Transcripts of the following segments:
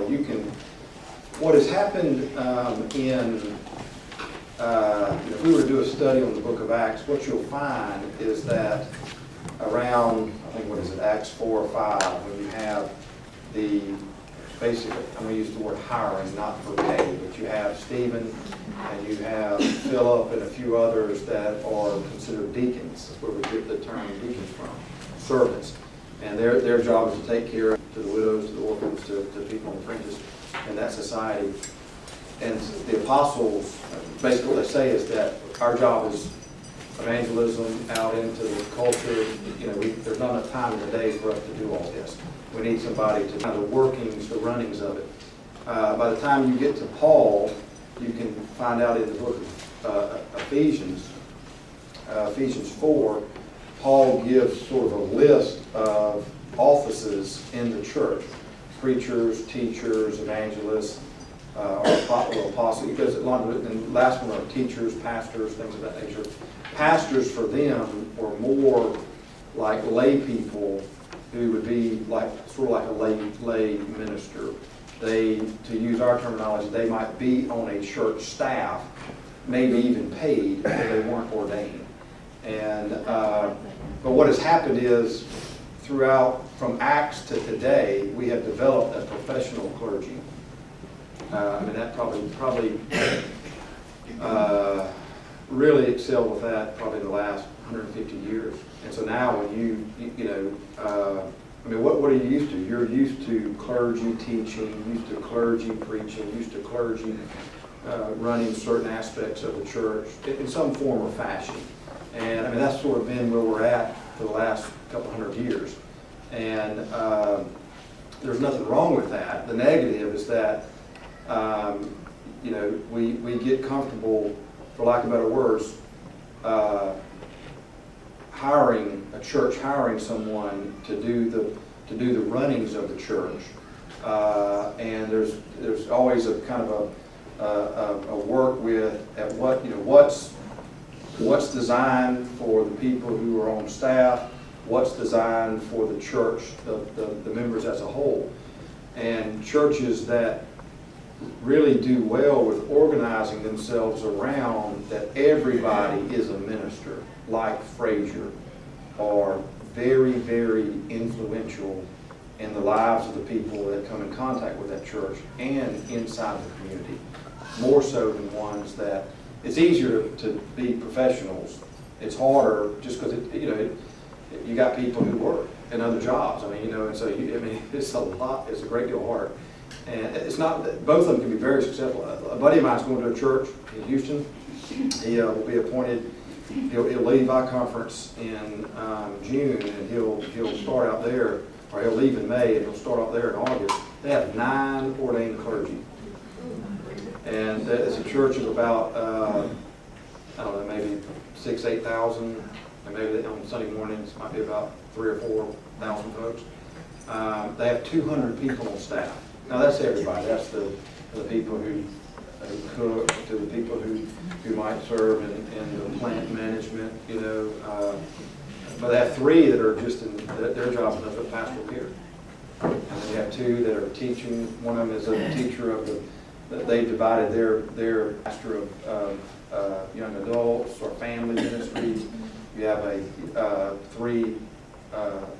well. What has happened if we were to do a study on the book of Acts, what you'll find is that around, I think, Acts 4 or 5, when you have basically, I'm going to use the word hiring, not for pay, but you have Stephen and you have Philip and a few others that are considered deacons. That's where we get the term deacons from, servants. And their job is to take care of the widows, to the orphans, to people in the fringes in that society. And the apostles, basically what they say is that our job is evangelism out into the culture. There's not enough time in the day for us to do all this. We need somebody to kind of the workings, the runnings of it. By the time you get to Paul, you can find out in the book of Ephesians 4, Paul gives sort of a list of offices in the church: preachers, teachers, evangelists, or apostles. Because the last one are teachers, pastors, things of that nature. Pastors for them were more like lay people who would be sort of like a lay minister. To use our terminology, they might be on a church staff, maybe even paid, but they weren't ordained. And but what has happened is, from Acts to today, we have developed a professional clergy. That probably really excelled with that probably in the last 150 years. And so now when what are you used to? You're used to clergy teaching, used to clergy preaching, used to clergy running certain aspects of the church in some form or fashion. And that's sort of been where we're at for the last couple hundred years. And there's nothing wrong with that. The negative is that we get comfortable, for lack of better words, hiring someone to do the runnings of the church, and there's always a kind of a work at what's designed for the people who are on staff, what's designed for the church, the members as a whole. And churches that really do well with organizing themselves around that everybody is a minister, like Frazier, are very, very influential in the lives of the people that come in contact with that church and inside the community, more so than ones that it's easier to be professionals. It's harder just because you got people who work in other jobs. And so it's a lot. It's a great deal harder. And it's not that both of them can be very successful. A buddy of mine is going to a church in Houston. He will be appointed. He'll leave our conference in June, and he'll start out there, or he'll leave in May, and he'll start out there in August. They have 9 ordained clergy, and it's a church of about maybe 6,000-8,000, and maybe on Sunday mornings might be about 3,000 or 4,000 folks. They have 200 people on staff. Now that's everybody. That's the people who cook, to the people who might serve in the plant management, But they have 3 that are just their job is nothing but pastoral care. And then they have 2 that are teaching. One of them is a teacher of they've divided their pastor of young adults or family ministries. You have 3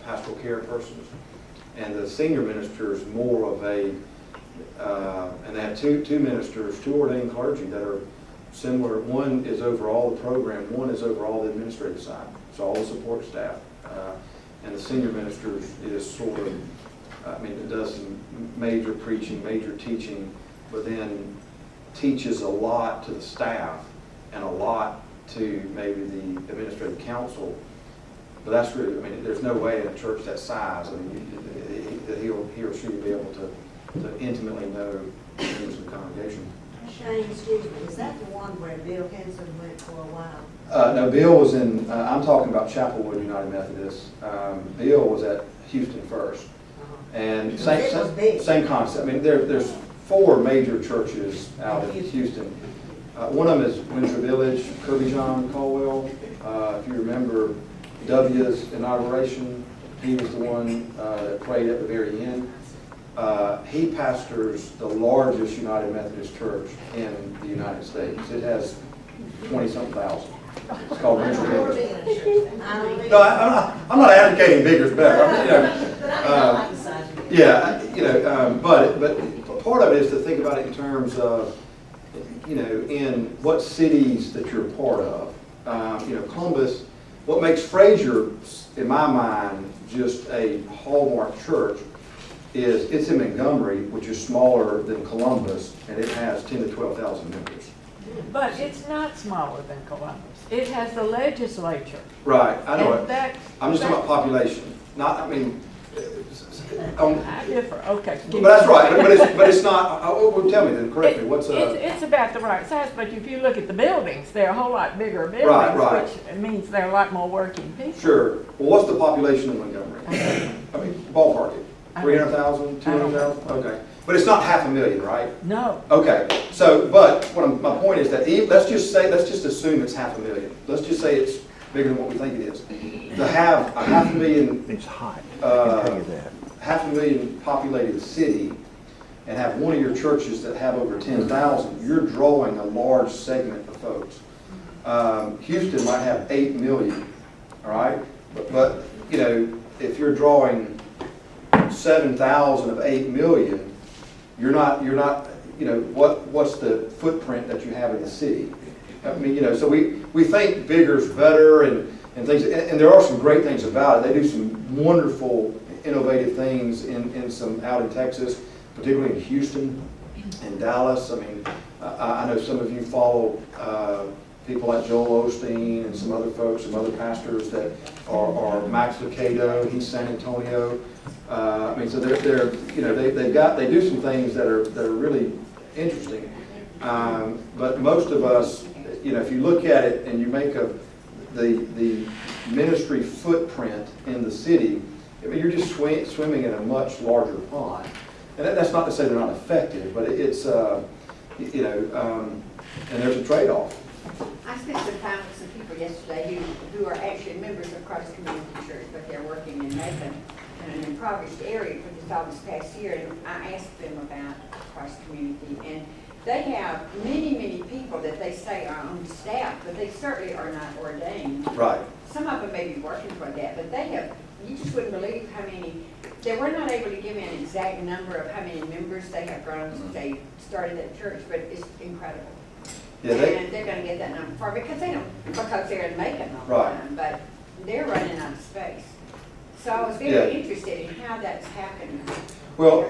pastoral care persons. And the senior minister is more of and they have two ministers, 2 ordained clergy that are similar. One is over all the program, one is over all the administrative side, so all the support staff. And the senior minister is sort of, it does some major preaching, major teaching, but then teaches a lot to the staff and a lot to maybe the administrative council. But that's really, there's no way in a church that size, that he or she will be able to intimately know the members of the congregation. Shane, excuse me, is that the one where Bill Henson went for a while? No, Bill was in, I'm talking about Chapelwood United Methodist. Bill was at Houston First. And same concept. There's 4 major churches out in Houston. One of them is Windsor Village, Kirby John Caldwell. If you remember W's inauguration, he was the one that prayed at the very end. He pastors the largest United Methodist church in the United States. It has 20-something thousand. It's called Ministry Bigger's. No, I'm not advocating bigger's better. But part of it is to think about it in terms of, in what cities that you're a part of. Columbus, what makes Fraser, in my mind, just a hallmark church is it's in Montgomery, which is smaller than Columbus, and it has 10,000 to 12,000 members. But it's not smaller than Columbus. It has the legislature. Right, I know And it. I'm just talking about population. I differ, okay. but that's right, but it's not, well, tell me then, correct me, what's It's about the right size, but if you look at the buildings, they're a whole lot bigger buildings, Right. which means there are a lot more working people. Sure. Well, what's the population in Montgomery? Ballpark it. 300,000, 200,000? Okay. But it's not 500,000, right? No. Okay. So, but my point is that let's just assume it's 500,000. Let's just say it's bigger than what we think it is. To have a 500,000, It's hot. I can tell you that. 500,000 populated city, and have one of your churches that have over 10,000, you're drawing a large segment of folks. Houston might have 8 million, all right? But if you're drawing 7,000 of 8 million, you're not, what's the footprint that you have in the city? So we think bigger's better and things, and there are some great things about it. They do some wonderful, innovative things out in Texas, particularly in Houston and Dallas. I know some of you follow people like Joel Osteen and some other folks, some other pastors that are Max Lucado, he's San Antonio. So they do some things that are really interesting. But most of us, if you look at it and you make the ministry footprint in the city, you're just swimming in a much larger pond. And that's not to say they're not effective, but it's and there's a trade-off. I spent some time with some people yesterday who are actually members of Christ Community Church, but they're working in Macon, in an impoverished area for this past year, and I asked them about Christ Community, and they have many people that they say are on staff, but they certainly are not ordained. Right. Some of them may be working for that, but they have, you just wouldn't believe how many, they were not able to give me an exact number of how many members they have grown since they started that church, but it's incredible. Yeah, And they're gonna get that number far, because they're in Macon all the Right. time, but they're running out of space. So I was very interested in how that's happening. Well,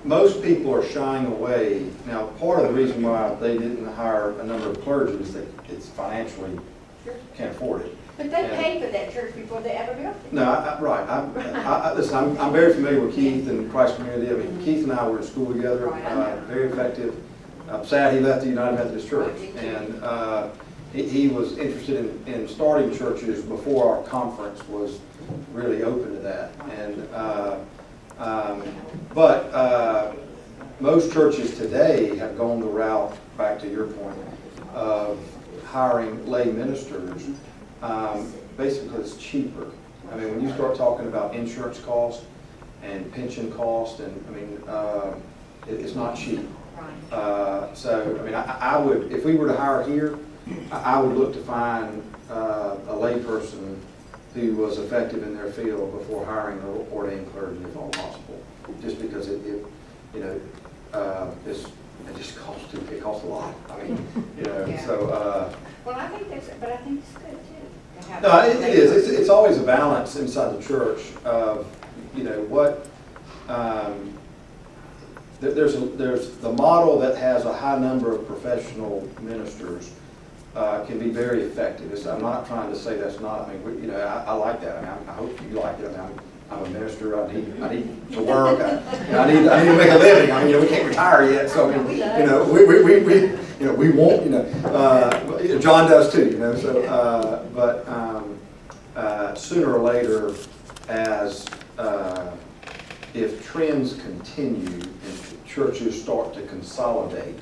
most people are shying away. Now, part of the reason why they didn't hire a number of clergy is that it's financially Sure. can't afford it. But they paid for that church before they ever built it. No, right. Listen, I'm very familiar with Keith and Christ Community. Keith and I were in school together, Right, I know. very effective. I'm sad he left the United Methodist Church. And he was interested in starting churches before our conference was really open to that. But most churches today have gone the route, back to your point, of hiring lay ministers. Basically, it's cheaper. When you start talking about insurance costs and pension costs, and it's not cheap. I would, if we were to hire here, I would look to find a lay person who was effective in their field before hiring an ordained clergy, if all possible. Just because it just costs it costs a lot. Yeah. So. Well, I think it's good too. To have No, it is. It's always a balance inside the church of, what. There's the model that has a high number of professional ministers can be very effective. I'm not trying to say that's not. I like that. I hope you like it. I'm a minister. I need to work. I need to make a living. We can't retire yet, so we won't. John does too. So, but sooner or later, as if trends continue and churches start to consolidate,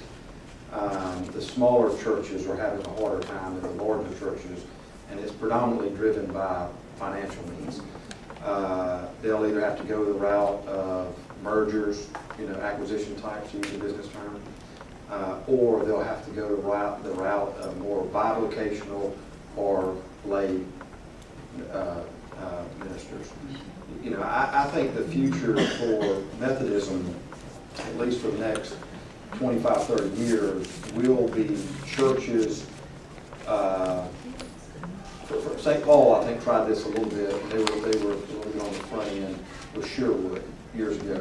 the smaller churches are having a harder time than the larger churches, and it's predominantly driven by financial means. They'll either have to go the route of mergers, acquisition types, to use a business term. Or they'll have to go to the route of more bivocational or lay ministers. I think the future for Methodism, at least for the next 25, 30 years, will be churches. For St. Paul, I think, tried this a little bit. They were a little bit on the front end with Sherwood years ago.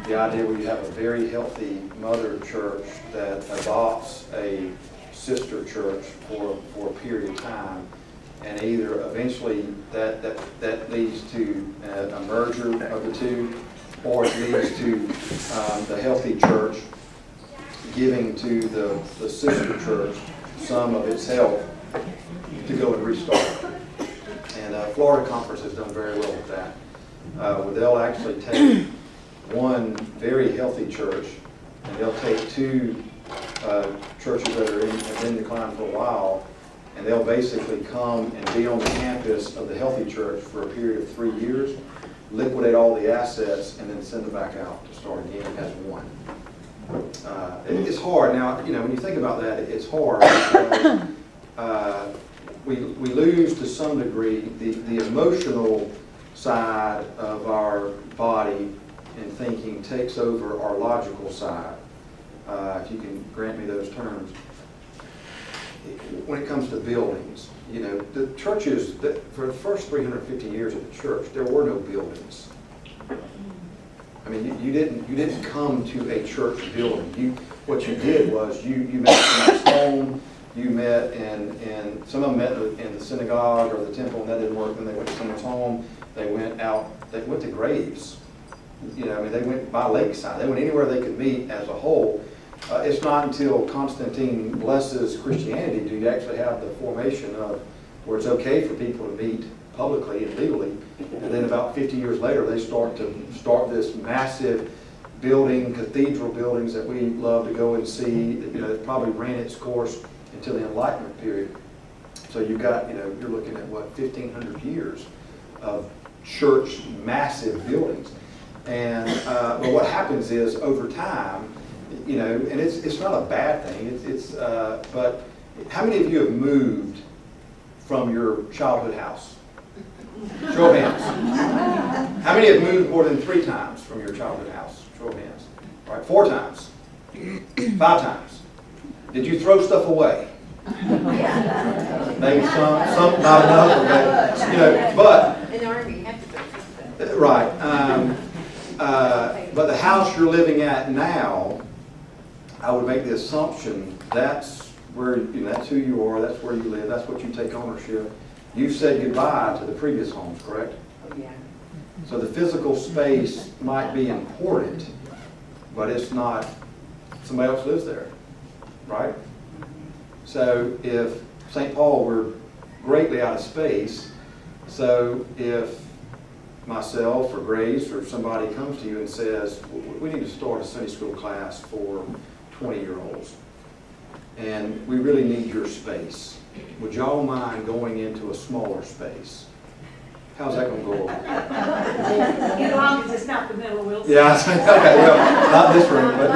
The idea where you have a very healthy mother church that adopts a sister church for a period of time, and either eventually that leads to a merger of the two, or it leads to the healthy church giving to the sister church some of its help to go and restart. And Florida Conference has done very well with that, where they'll actually take one very healthy church, and they'll take two churches that have been in decline for a while, and they'll basically come and be on the campus of the healthy church for a period of 3 years, liquidate all the assets, and then send them back out to start again as one. It's hard. Now, when you think about that, it's hard because we lose to some degree the emotional side of our body and thinking takes over our logical side, if you can grant me those terms. When it comes to buildings, the churches, for the first 350 years of the church, there were no buildings. I mean, you didn't come to a church building. What you did was you met in someone's home. You met and some of them met in the synagogue or the temple, and that didn't work. Then they went to someone's home. They went out. They went to graves. They went by lakeside. They went anywhere they could meet as a whole. It's not until Constantine blesses Christianity do you actually have the formation of where it's okay for people to meet publicly and legally. And then about 50 years later, they start this massive building, cathedral buildings that we love to go and see. That probably ran its course until the Enlightenment period. So you've got, you're looking at 1,500 years of church massive buildings. And but what happens is over time, and it's not a bad thing. But how many of you have moved from your childhood house? Show of hands. How many have moved more than 3 times from your childhood house? Show of hands. All right, 4 times, 5 times. Did you throw stuff away? Maybe some, not enough. Okay. But In the Army, you have to throw something. right. But the house you're living at now, I would make the assumption that's where that's who you are, that's where you live, that's what you take ownership. You said goodbye to the previous homes, correct? Oh, yeah. So the physical space might be important, but it's not. Somebody else lives there, right? So if St. Paul were greatly out of space, so if myself or Grace or somebody comes to you and says, we need to start a Sunday school class for 20-year-olds, and we really need your space. Would y'all mind going into a smaller space? How's that going to go over? As long as it's not the middle of Wilson. Yeah, okay, well, not this room, but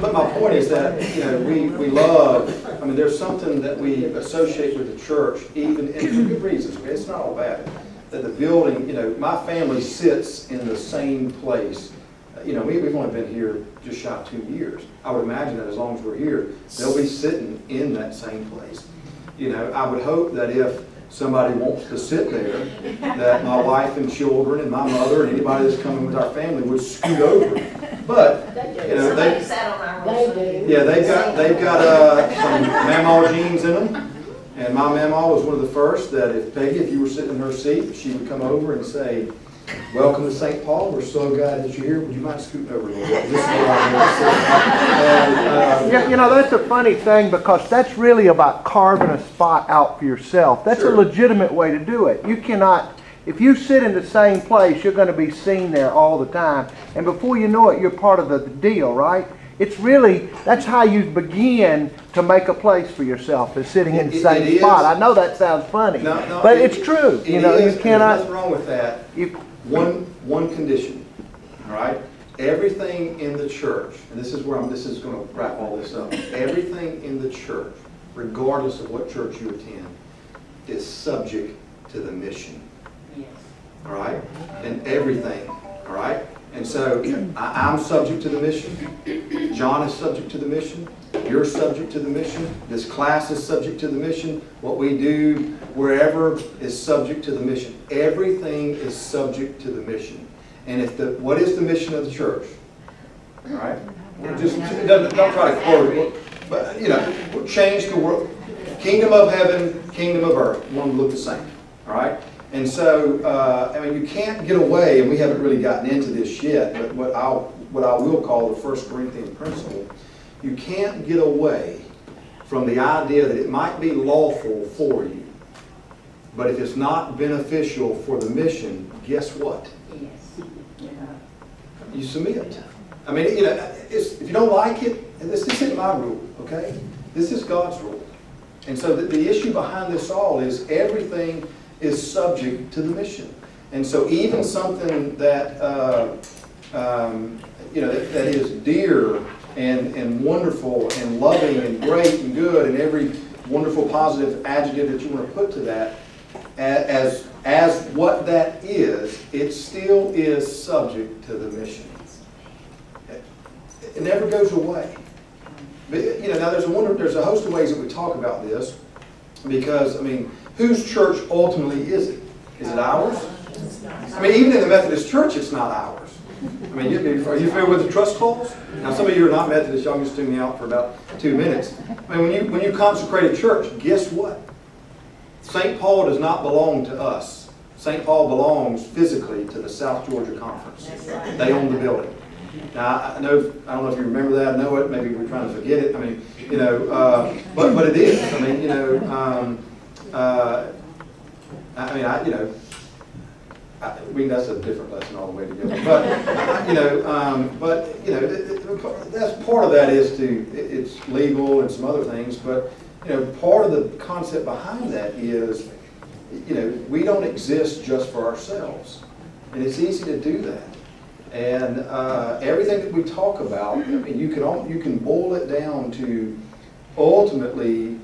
but my point is that we love. I mean, there's something that we associate with the church, even and for good reasons. Okay? It's not all bad. That the building, my family sits in the same place. We've only been here just shy of 2 years. I would imagine that as long as we're here, they'll be sitting in that same place. I would hope that if somebody wants to sit there, that my wife and children and my mother and anybody that's coming with our family would scoot over. But Somebody sat on our road. yeah, they've got some Mamaw jeans in them, and my Mamaw was one of the first that if you were sitting in her seat, she would come over and say, "Welcome to St. Paul. We're so glad that you're here. Would you mind scooting over a little bit? This is where I want to sit." And, that's a funny thing because that's really about carving a spot out for yourself. That's Sure. a legitimate way to do it. You cannot, if you sit in the same place, you're going to be seen there all the time. And before you know it, you're part of the deal, right? It's really, that's how you begin to make a place for yourself, is sitting in the same spot. I know that sounds funny, but it's true. You cannot. There's nothing wrong with that. one condition, all right? Everything in the church, and this is going to wrap all this up. Everything in the church, regardless of what church you attend, is subject to the mission. Yes. All right? And everything, all right? And so I'm subject to the mission. John is subject to the mission. You're subject to the mission. This class is subject to the mission. What we do wherever is subject to the mission. Everything is subject to the mission. And what is the mission of the church? All right? Don't try to quote it, but change the world. Kingdom of heaven, kingdom of earth. One look the same. All right? And so, you can't get away, and we haven't really gotten into this yet, but what I will call the 1 Corinthian principle, you can't get away from the idea that it might be lawful for you, but if it's not beneficial for the mission, guess what? Yes. You submit. If you don't like it, this isn't my rule, okay? This is God's rule. And so the issue behind this all is everything is subject to the mission. And so even something that that is dear and wonderful and loving and great and good and every wonderful positive adjective that you want to put to that, as what that is, it still is subject to the mission. It never goes away. But, now there's a host of ways that we talk about this, because whose church ultimately is it? Is it ours? Even in the Methodist Church, it's not ours. Are you familiar with the trust calls? Now, some of you are not Methodist. Y'all can just tune me out for about 2 minutes. When you consecrate a church, guess what? St. Paul does not belong to us. St. Paul belongs physically to the South Georgia Conference. They own the building. Now, I don't know if you remember that. I know it. Maybe we're trying to forget it. But it is. That's a different lesson all the way together. That's part of that it's legal and some other things. But part of the concept behind that is, we don't exist just for ourselves, and it's easy to do that. And everything that we talk about, you can boil it down to ultimately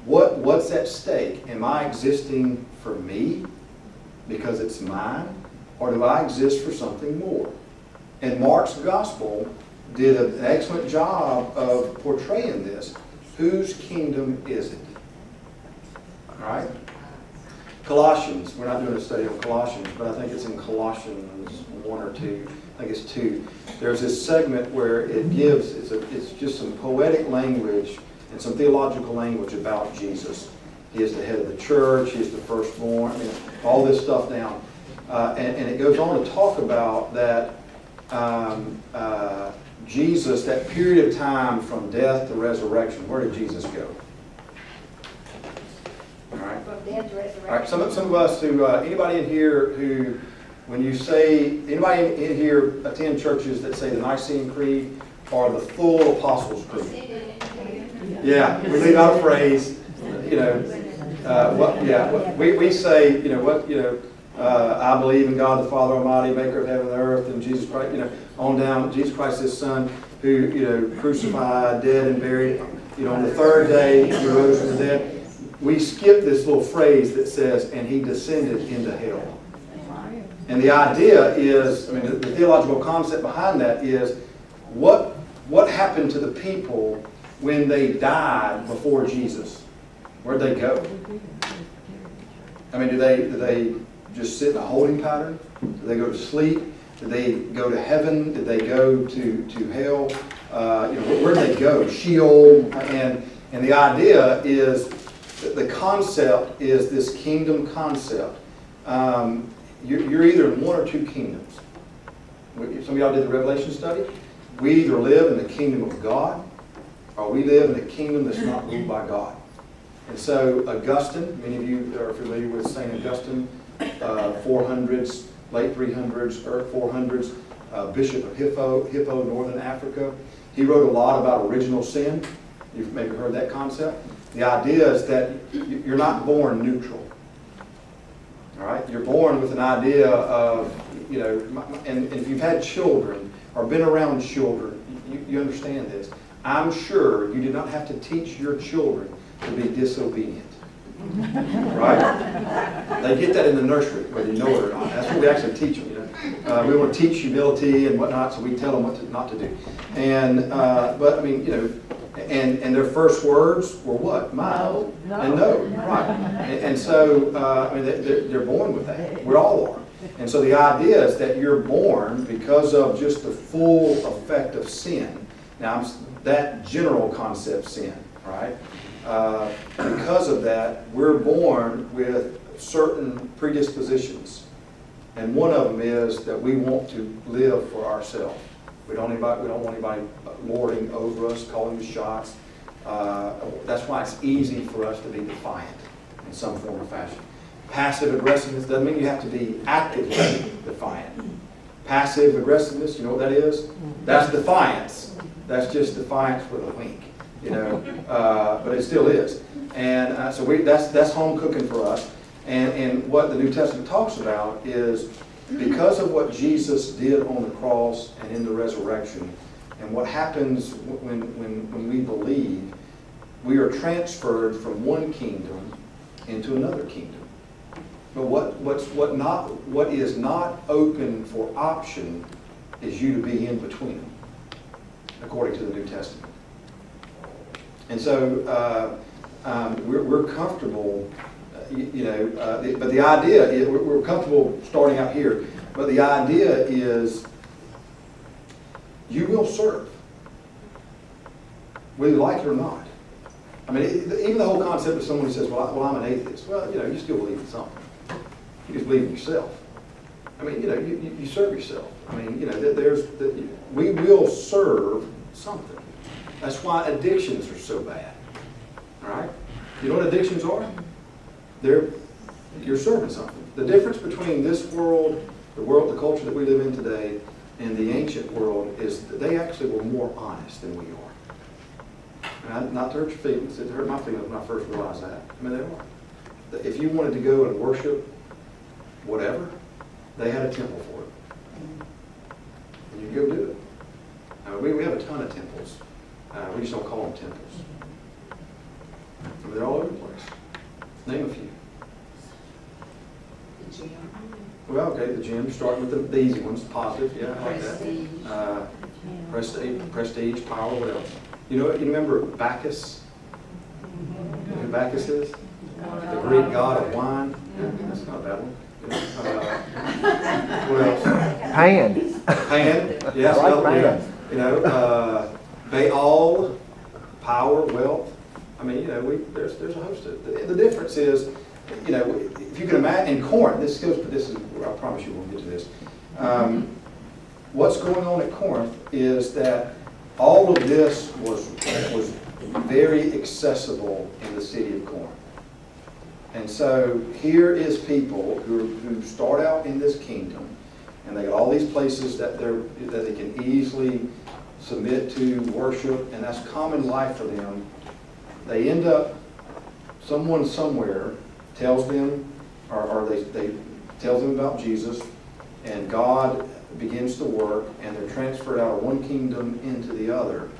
what's at stake. Am I existing for me because it's mine, or do I exist for something more? And Mark's gospel did an excellent job of portraying this. Whose kingdom is it? All right? Colossians. We're not doing a study on Colossians, but I think it's in Colossians 1 or 2. I think it's 2. There's this segment where it's just some poetic language and some theological language about Jesus. He is the head of the church. He is the firstborn. All this stuff down. And it goes on to talk about that Jesus, that period of time from death to resurrection. Where did Jesus go? All right. From death to resurrection. All right. Some of us anybody in here who, when you say, anybody in here attend churches that say the Nicene Creed or the full Apostles' Creed? Yeah, we leave out a phrase. We say, I believe in God the Father Almighty, maker of heaven and earth, and Jesus Christ, on down, Jesus Christ, his Son, who, crucified, dead, and buried. On the third day, he rose from the dead. We skip this little phrase that says, and he descended into hell. And the idea is, the theological concept behind that is, what happened to the people when they died before Jesus? Where'd they go? Did they just sit in a holding pattern? Did they go to sleep? Did they go to heaven? Did they go to hell? Where'd they go? Sheol. And the idea is, the concept is this kingdom concept. You're either in one or two kingdoms. Some of y'all did the Revelation study. We either live in the kingdom of God, or we live in a kingdom that's not ruled by God. And so Augustine, many of you are familiar with St. Augustine, 400s, late 300s, early 400s, Bishop of Hippo, Northern Africa. He wrote a lot about original sin. You've maybe heard that concept. The idea is that you're not born neutral. All All right, you're born with an idea of, and if you've had children or been around children, you understand this. I'm sure you did not have to teach your children to be disobedient. Right? They get that in the nursery, whether you know it or not. That's what we actually teach them. We want to teach humility and whatnot, so we tell them what not to do. And but I mean, and their first words were what? My and no, right? And so I mean, they're born with that. We all are. And so the idea is that you're born because of just the full effect of sin. Now, that general concept sin, right? Because of that, we're born with certain predispositions. And one of them is that we want to live for ourselves. We don't want anybody lording over us, calling the shots. That's why it's easy for us to be defiant in some form or fashion. Passive aggressiveness doesn't mean you have to be actively defiant. Passive aggressiveness, you know what that is? That's defiance. That's just defiance with a wink, but it still is. And so that's home cooking for us. And what the New Testament talks about is because of what Jesus did on the cross and in the resurrection, and what happens when we believe, we are transferred from one kingdom into another kingdom. But what is not open for option is you to be in between them, according to the New Testament. And so we're comfortable, but the idea is, we're comfortable starting out here, but the idea is you will serve, whether you like it or not. I mean, even the whole concept of someone who says, well, I'm an atheist. Well, you still believe in something. You just believe in yourself. I mean, you serve yourself. I mean, we will serve something. That's why addictions are so bad. All right? You know what addictions are? You're serving something. The difference between this world, the culture that we live in today, and the ancient world is that they actually were more honest than we are. And not to hurt your feelings. It hurt my feelings when I first realized that. I mean, they are. If you wanted to go and worship whatever, they had a temple for it. And you go do it. We have a ton of temples. We just don't call them temples. I mean, they're all over the place. Name a few. The gym. Well, okay, the gym, starting with the easy ones, positive, yeah, I like that. Prestige, power, what else? You remember Bacchus? You know who Bacchus is? The Greek god of wine. Yeah, that's not a bad one. What else? Pan. Pan, yes. I like Pan. Baal, power, wealth. I mean, there's a host of it. The difference is, if you can imagine, in Corinth, I promise you we'll get to this. What's going on at Corinth is that all of this was very accessible in the city of Corinth. And so here is people who start out in this kingdom, and they got all these places that they can easily submit to, worship, and that's common life for them. They end up, someone somewhere tells them, or they tells them about Jesus, and God begins to work, and they're transferred out of one kingdom into the other.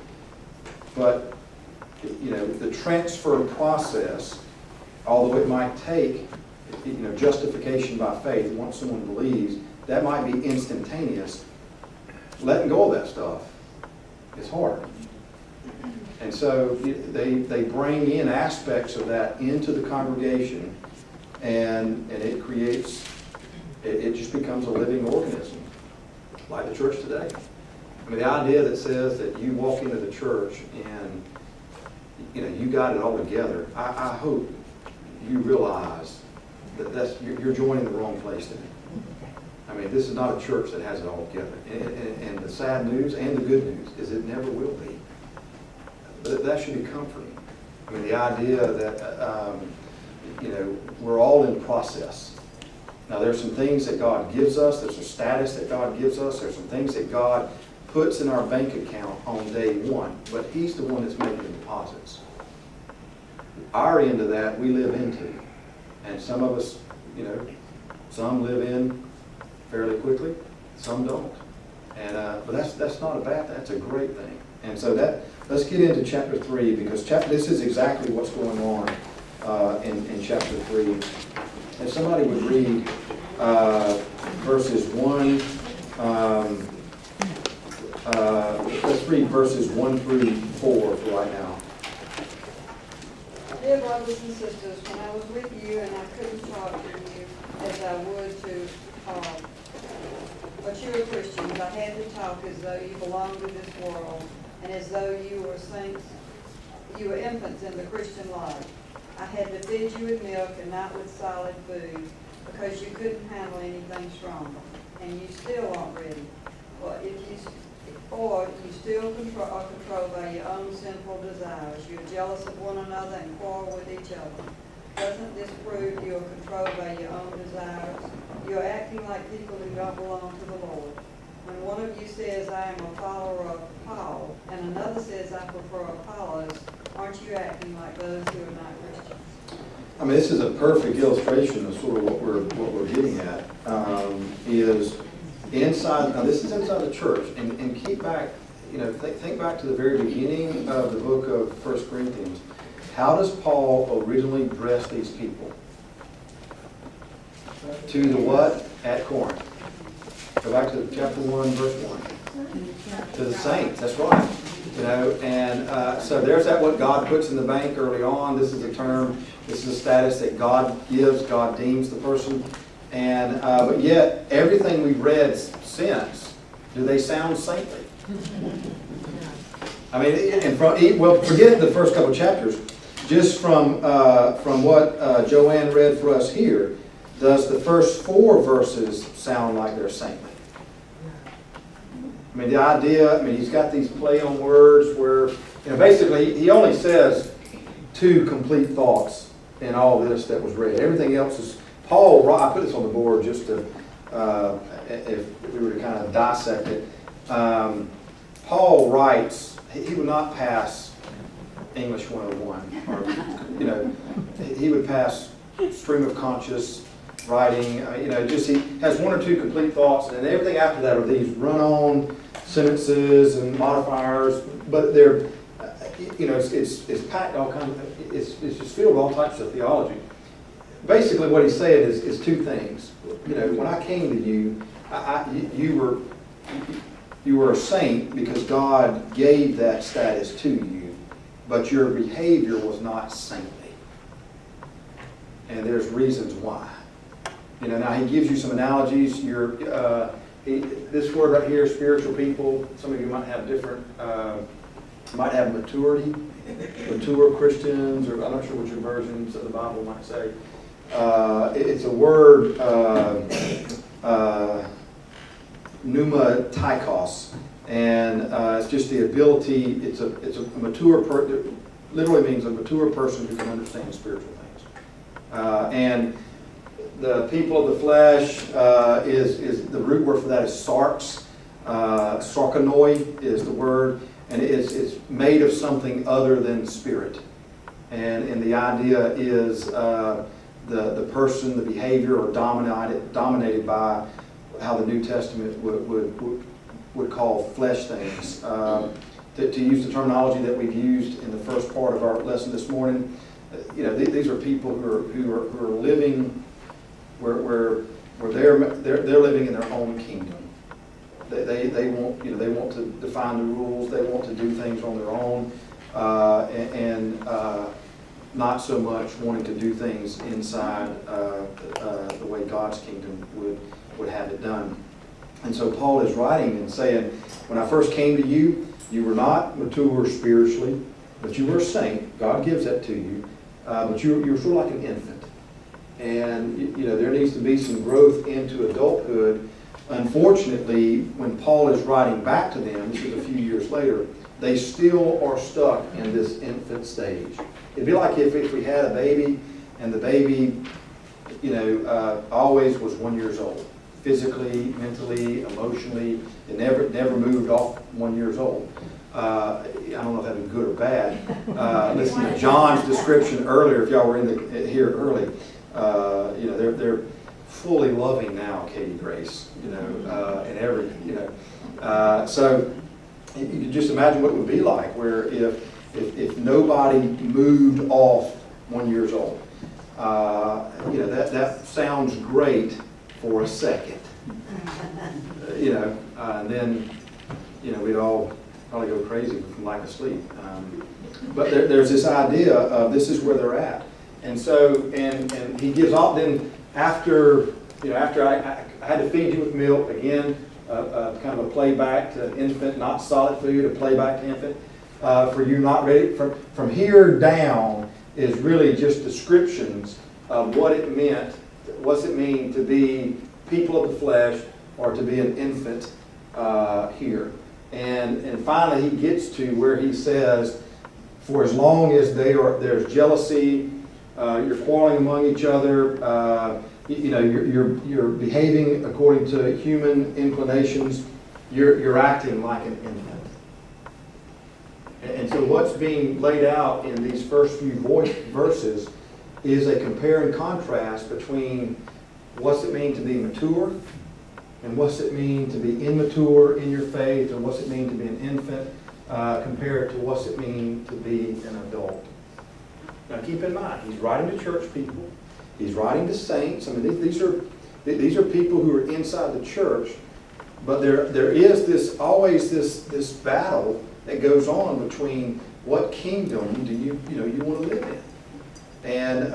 But the transfer process, although it might take justification by faith once someone believes, that might be instantaneous. Letting go of that stuff is hard. And so they bring in aspects of that into the congregation, and it creates, it just becomes a living organism, like the church today. I mean, the idea that says that you walk into the church and you got it all together, I hope you realize that you're joining the wrong place today. I mean, this is not a church that has it all together. And the sad news and the good news is it never will be. But that should be comforting. I mean, the idea that, we're all in process. Now, there's some things that God gives us. There's a status that God gives us. There's some things that God puts in our bank account on day one. But He's the one that's making the deposits. Our end of that we live into. And some of us, Some live in fairly quickly, some don't. And, but that's not a bad, that's a great thing. And so let's get into chapter 3, because this is exactly what's going on in chapter 3. If somebody would read verses 1, let's read verses 1 through 4 for right now. Dear brothers and sisters, when I was with you and I couldn't talk to you as I would to mature Christians, I had to talk as though you belonged to this world and as though you were saints, you were infants in the Christian life. I had to feed you with milk and not with solid food because you couldn't handle anything stronger, and you still aren't ready. Or you still are controlled by your own sinful desires. You're jealous of one another and quarrel with each other. Doesn't this prove you are controlled by your own desires? You're acting like people who don't belong to the Lord. When one of you says, I am a follower of Paul, and another says, I prefer Apollos, aren't you acting like those who are not Christians? I mean, this is a perfect illustration of sort of what we're getting at. Is inside, now this is inside the church, and keep back, think back to the very beginning of the book of 1 Corinthians. How does Paul originally address these people? To the what? At Corinth. Go back to chapter 1, verse 1. To the saints, that's right. And so there's that what God puts in the bank early on. This is a term, this is a status that God gives, God deems the person. And but yet, everything we've read since, do they sound saintly? I mean, well, forget the first couple of chapters. Just from what Joanne read for us here, does the first 4 verses sound like they're saintly? I mean, the idea, he's got these play on words where, basically, he only says 2 complete thoughts in all this that was read. Everything else is, Paul, I put this on the board just to, if we were to kind of dissect it. Paul writes, he would not pass English 101, or, he would pass stream of conscious writing, just he has 1 or 2 complete thoughts, and everything after that are these run-on sentences and modifiers, but they're, it's packed all kinds of, it's just filled with all types of theology. Basically what he's saying is 2 things. When I came to you, you were a saint because God gave that status to you, but your behavior was not saintly. And there's reasons why. Now he gives you some analogies. This word right here, spiritual people, some of you might have different, might have maturity, mature Christians, or I'm not sure what your versions of the Bible might say. It's a word, pneumatikos, and it's just the ability. It's a mature person. Literally means a mature person who can understand spiritual things. And the people of the flesh is the root word for that is sarx. Sarkanoi is the word, and it's made of something other than spirit. And the idea is the person, the behavior, are dominated by how the New Testament would call flesh things. To use the terminology that we've used in the first part of our lesson this morning, these are people who are living where they're living in their own kingdom. They want to define the rules. They want to do things on their own, and not so much wanting to do things inside the way God's kingdom would have it done. And so Paul is writing and saying, when I first came to you, you were not mature spiritually, but you were a saint. God gives that to you, but you're sort of like an infant. And there needs to be some growth into adulthood. Unfortunately, when Paul is writing back to them, this is a few years later, they still are stuck in this infant stage. It'd be like if we had a baby, and the baby, always was 1 year old, physically, mentally, emotionally. It never moved off 1 year old. I don't know if that was good or bad. Listen to John's description earlier, if y'all were here early. They're fully loving now, Katie Grace, and every, so you can just imagine what it would be like where if nobody moved off 1 year old. That sounds great for a second. And then, we'd all probably go crazy from lack of sleep. But there's this idea of this is where they're at. And so, and he gives off then after I had to feed you with milk, again, kind of a playback to infant, not solid food, a playback to infant. For you not ready, from here down is really just descriptions of what it meant, what's it mean to be people of the flesh or to be an infant here. And finally he gets to where he says, for as long as there's jealousy, you're quarreling among each other, you're behaving according to human inclinations, you're acting like an infant. And so what's being laid out in these first few verses is a compare and contrast between what's it mean to be mature and what's it mean to be immature in your faith, or what's it mean to be an infant compared to what's it mean to be an adult. Now keep in mind, he's writing to church people, he's writing to saints. I mean, these are people who are inside the church, but there is always this battle that goes on between what kingdom do you want to live in, and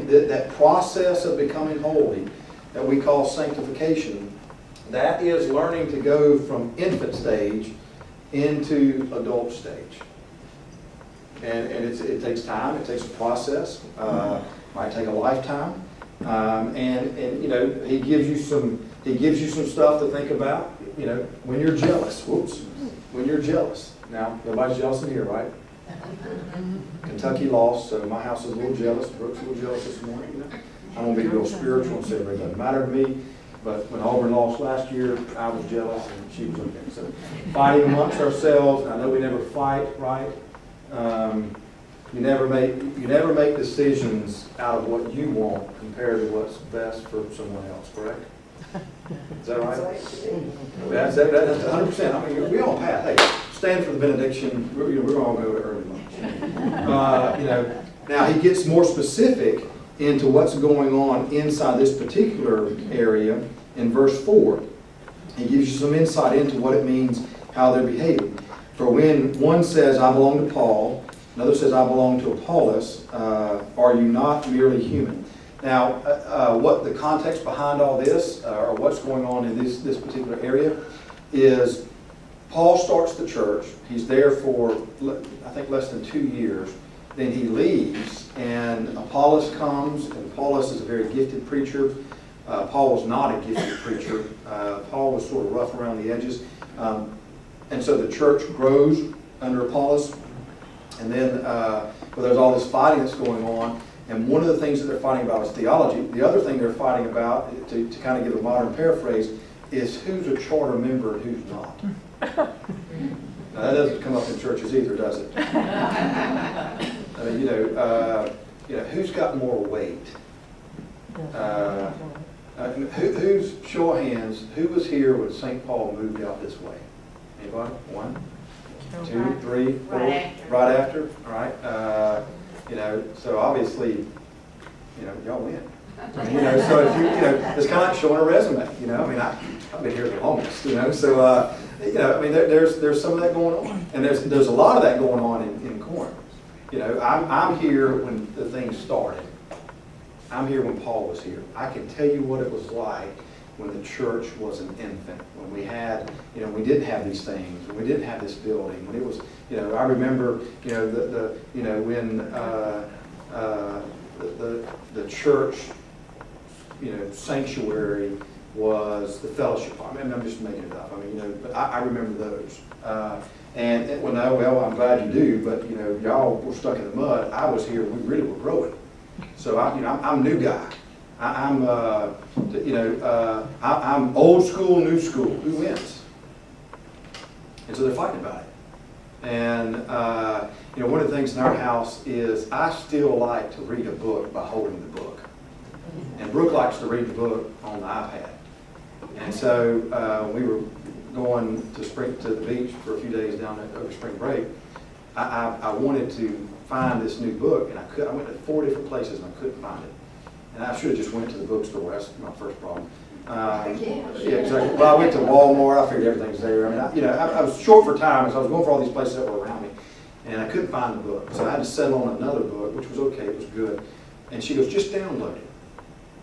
that process of becoming holy that we call sanctification. That is learning to go from infant stage into adult stage, and it takes time. It takes a process. Might take a lifetime, and he gives you some stuff to think about. When you're jealous. When you're jealous. Now, nobody's jealous in here, right? Kentucky lost, so my house is a little jealous. Brooke's a little jealous this morning. I'm going to be real spiritual and say it doesn't matter to me. But when Auburn lost last year, I was jealous and she was okay. So fighting amongst ourselves. I know we never fight, right? You never make decisions out of what you want compared to what's best for someone else, correct? Is that right? That's 100%. I mean, we all pass. Hey, stand for the benediction. We're all going to go to early lunch. Now he gets more specific into what's going on inside this particular area in verse 4. He gives you some insight into what it means, how they're behaving. For when one says, I belong to Paul, another says, I belong to Apollos, are you not merely human? Now, what the context behind all this, or what's going on in this particular area, is Paul starts the church. He's there for, I think, less than 2 years. Then he leaves, and Apollos comes, and Apollos is a very gifted preacher. Paul was not a gifted preacher. Paul was sort of rough around the edges. And so the church grows under Apollos. And then there's all this fighting that's going on. And one of the things that they're fighting about is theology. The other thing they're fighting about, to kind of give a modern paraphrase, is who's a charter member and who's not. Now, that doesn't come up in churches either, does it? I mean, who's got more weight? Who's, show of hands, who was here when St. Paul moved out this way? Anybody? 1, 2, 3, 4? Right after. All right. So obviously, y'all win. I mean, so if it's kind of like showing a resume. I mean, I've been here the longest. So I mean, there's some of that going on, and there's a lot of that going on in Corinth. I'm here when the thing started. I'm here when Paul was here. I can tell you what it was like when the church was an infant, when we had, we didn't have these things, when we didn't have this building, when it was, I remember, when the church, sanctuary was the fellowship. I mean, I'm just making it up. I mean, but I remember those. And I'm glad you do, but y'all were stuck in the mud. I was here. We really were growing. So I'm a new guy. I'm old school, new school. Who wins? And so they're fighting about it. And one of the things in our house is I still like to read a book by holding the book. And Brooke likes to read the book on the iPad. And so we were going to the beach for a few days down over spring break. I wanted to find this new book, and I went to 4 different places and I couldn't find it. And I should have just went to the bookstore. That's my first problem. Yeah, exactly. Well, I went to Walmart. I figured everything's there. I mean, I was short for time, so I was going for all these places that were around me, and I couldn't find the book. So I had to settle on another book, which was okay. It was good. And she goes, just download it.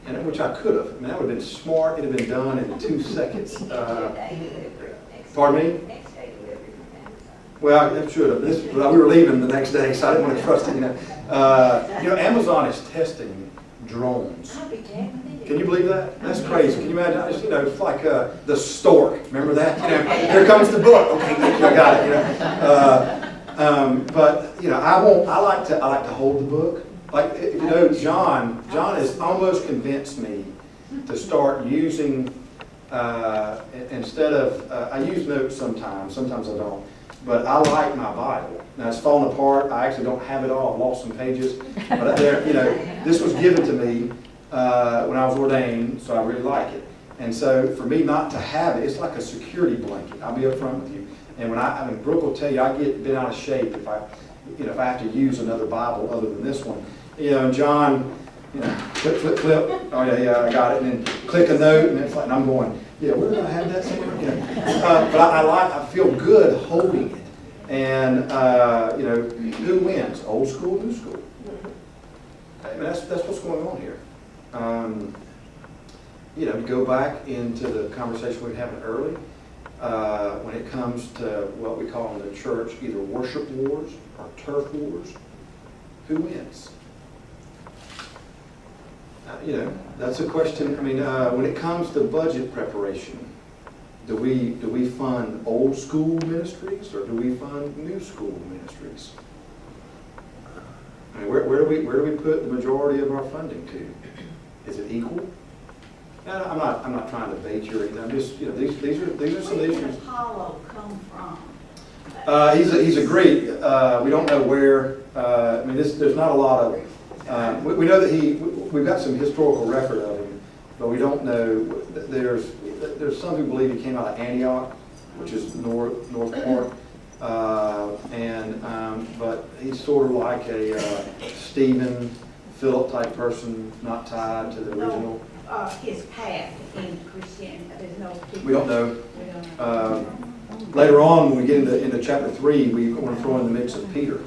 And which I could have. I mean, that would have been smart. It would have been done in 2 seconds. Pardon me? Next day delivery from Amazon. Well, it should have. We were leaving the next day, so I didn't want to trust it. Amazon is testing drones. I'll be damned. Can you believe that? That's crazy. Can you imagine? It's like the stork. Remember that? Here comes the book. Okay, thank you. I got it. But I like to hold the book. Like John has almost convinced me to start using instead of I use notes sometimes I don't, but I like my Bible. Now it's fallen apart. I actually don't have it all. I've lost some pages, but this was given to me when I was ordained, so I really like it. And so for me not to have it, it's like a security blanket. I'll be upfront with you. And when Brooke will tell you, I get bent out of shape if I have to use another Bible other than this one. John, flip. Oh yeah, I got it. And then click a note, and it's like, and I'm going, yeah, where did I have that somewhere? But I feel good holding it. And who wins? Old school, new school. I mean, that's what's going on here. To go back into the conversation we were having early, when it comes to what we call in the church either worship wars or turf wars, who wins? That's a question. I mean, when it comes to budget preparation, do we fund old school ministries or do we fund new school ministries? I mean, where do we put the majority of our funding to? Is it equal? And I'm not trying to bait you or anything. I'm just these are some Where did Uh, issues. Apollo come from? He's a Greek. We don't know where. I mean, there's not a lot of. We know that we've got some historical record of him, but we don't know. There's some who believe he came out of Antioch, which is north part, but he's sort of like a Stephen, Philip type person, not tied to the original. His path in Christianity, there's no. We don't know. We don't know. Later on, when we get into chapter 3, we want to throw in the mix of Peter.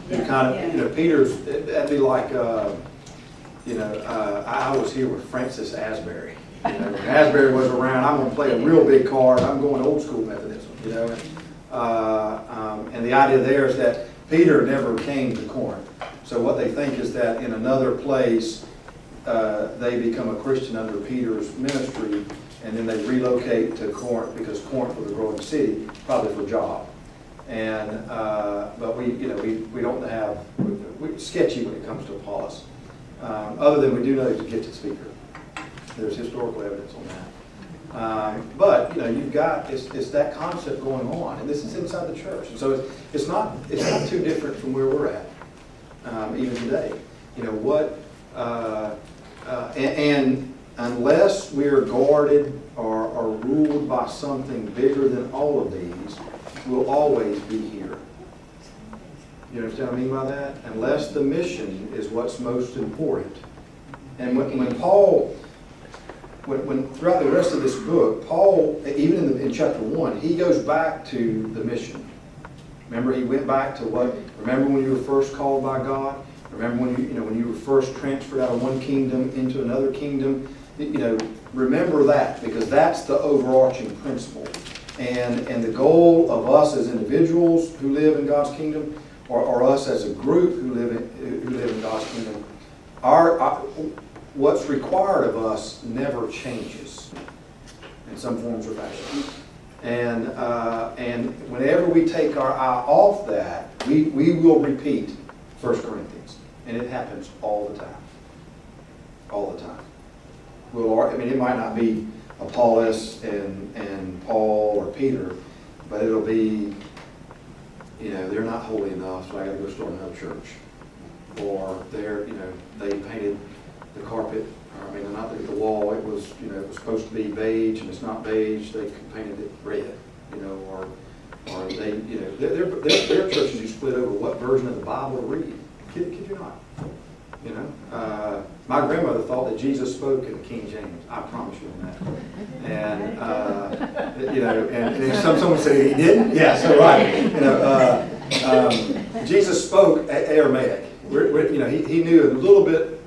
And kind of, Peter's, that'd be like, I was here with Francis Asbury. When Asbury was around, I'm going to play a real big card. I'm going old school Methodism, And the idea there is that Peter never came to Corinth. So what they think is that in another place, they become a Christian under Peter's ministry, and then they relocate to Corinth because Corinth was a growing city, probably for a job. And but we don't have we're sketchy when it comes to Apollos. Other than we do know he's a gifted speaker. There's historical evidence on that. But you've got it's that concept going on, and this is inside the church, and so it's not too different from where we're at even today. And unless we're guarded or ruled by something bigger than all of these, we'll always be here. You understand what I mean by that? Unless the mission is what's most important. And when Paul, when throughout the rest of this book, Paul, even in chapter 1, he goes back to the mission. Remember, he went back to remember when you were first called by God? Remember when you were first transferred out of one kingdom into another kingdom? Remember that, because that's the overarching principle. And the goal of us as individuals who live in God's kingdom, or us as a group who live in God's kingdom, what's required of us never changes in some forms or fashion. And whenever we take our eye off that, we will repeat 1 Corinthians. And it happens all the time. All the time. It might not be Apollos and Paul or Peter, but it'll be, they're not holy enough, so I got to go start another church. Or they painted the carpet I mean, not that the wall, it was, it was supposed to be beige, and it's not beige, they painted it red, or they, their churches you split over what version of the Bible to read. Kid you not. My grandmother thought that Jesus spoke in King James. I promise you on that. And and someone said he didn't. Yeah, so right. Jesus spoke Aramaic. He knew a little bit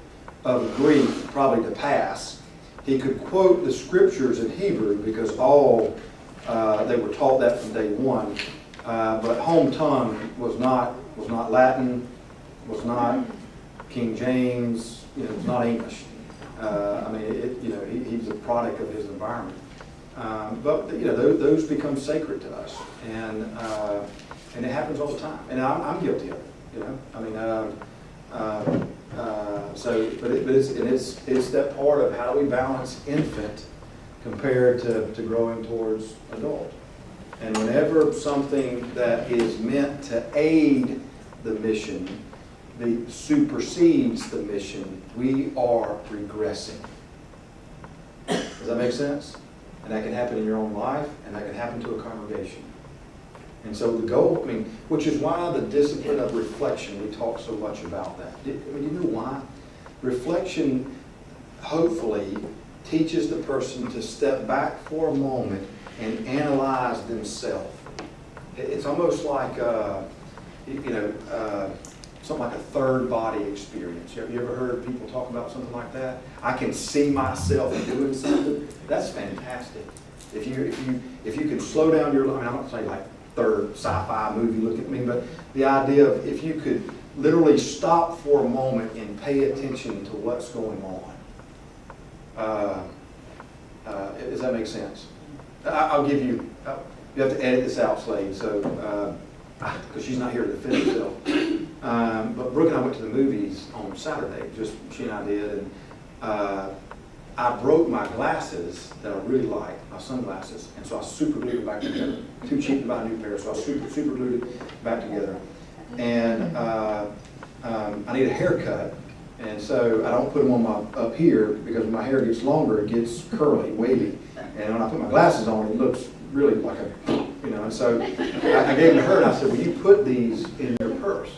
of Greek, probably to pass. He could quote the scriptures in Hebrew because they were taught that from day one. But home tongue was not Latin, was not King James, was not English. He's a product of his environment. But those become sacred to us, and it happens all the time. And I'm guilty of it. It's that part of how do we balance infant compared to growing towards adult. And whenever something that is meant to aid the mission supersedes the mission, we are regressing. Does that make sense? And that can happen in your own life, and that can happen to a congregation. And so the goal, which is why the discipline of reflection, we talk so much about that. You know why? Reflection, hopefully, teaches the person to step back for a moment and analyze themselves. It's almost like, something like a third body experience. You ever heard people talk about something like that? I can see myself doing something. That's fantastic. If you can slow down your life, I'm not saying like third sci-fi movie look at me, but the idea of if you could literally stop for a moment and pay attention to what's going on. Does that make sense? I'll give you, you have to edit this out, Slade, so, because she's not here to defend herself. But Brooke and I went to the movies on Saturday, just she and I did, and I broke my glasses that I really like, my sunglasses, and so I super glued it back together. Too cheap to buy a new pair, so I super glued it back together. And I need a haircut, and so I don't put them on up here because when my hair gets longer, it gets curly, wavy. And when I put my glasses on, it looks really like and so I gave them to her, and I said, will you put these in your purse?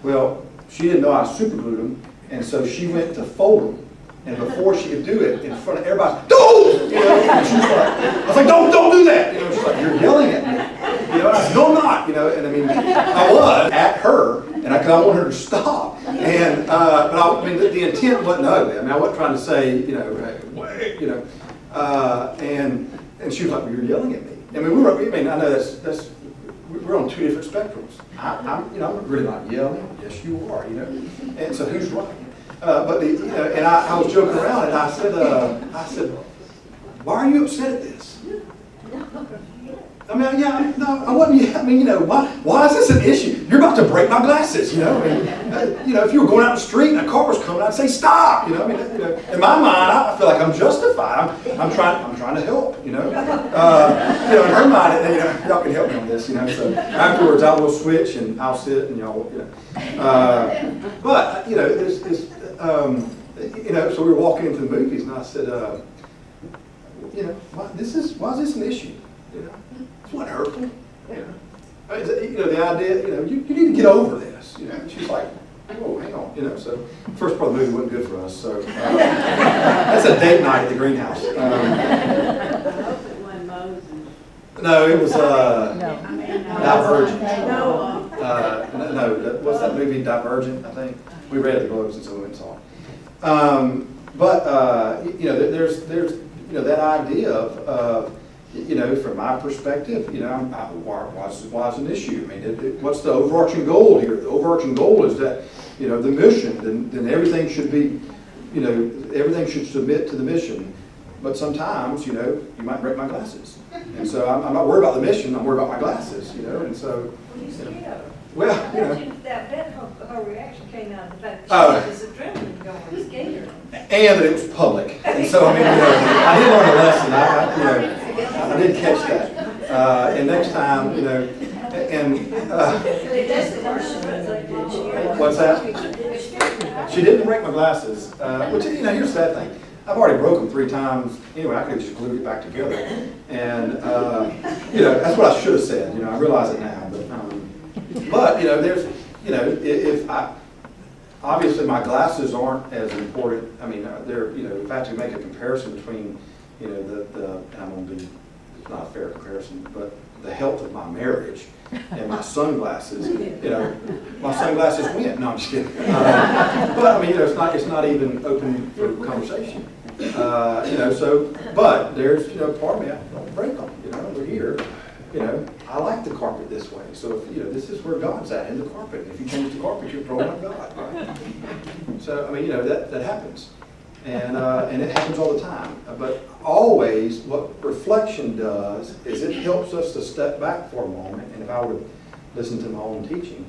Well, she didn't know I super glued them, and so she went to fold them. And before she could do it, in front of everybody, don't! And she's like, I was like, don't do that! She's like, you're yelling at me. And I said, no, I'm not. And I was at her, and I wanted her to stop. And but the intent wasn't ugly. I wasn't trying to say, wait, and she was like, well, you're yelling at me. I know we're on two different spectrums. I'm really not yelling. Yes, you are. And so who's right? And I was joking around, and I said, why are you upset at this? I wasn't. Why is this an issue? You're about to break my glasses. If you were going out the street and a car was coming, I'd say stop. In my mind, I feel like I'm justified. I'm trying to help. In her mind, y'all can help me on this. So afterwards, I will switch and I'll sit and y'all. But there's this. So we were walking into the movies, and I said, why is this an issue? It's not hurtful. The idea, you need to get over this. She's like, oh, hang on. So the first part of the movie wasn't good for us. So that's a date night at the greenhouse. I hope it wasn't Moses. No, it was Divergent. No. What's that movie, Divergent? I think we read the Globes, and so we went and saw it. There's that idea of from my perspective, why is an issue? What's the overarching goal here? The overarching goal is that, the mission, then everything should be, everything should submit to the mission. But sometimes, you might break my glasses. And so I'm not worried about the mission, I'm worried about my glasses, and so. Well, That her reaction came out of the fact that she was adrenaline going, scared. And that it was public. And so, I did learn a lesson. I did catch that. And next time, what's that? She didn't break my glasses. Which, here's the sad thing. I've already broke them 3 times. Anyway, I could have just glued it back together. And, you know, that's what I should have said. You know, I realize it now. But you know, there's, you know, obviously my glasses aren't as important. I mean, they're, you know, if I have to make a comparison between, you know, and I'm going to be, it's not a fair comparison, but the health of my marriage and my sunglasses, you know, my sunglasses win. No, I'm just kidding. But I mean, you know, it's not even open for conversation. You know, so, but there's, you know, part of me, I don't break them. You know, we're here. You know, I like the carpet this way. So, if, you know, this is where God's at, in the carpet. If you change the carpet, you're throwing up God, right? So, I mean, you know, that happens. And it happens all the time. But always, what reflection does is it helps us to step back for a moment. And if I would listen to my own teaching,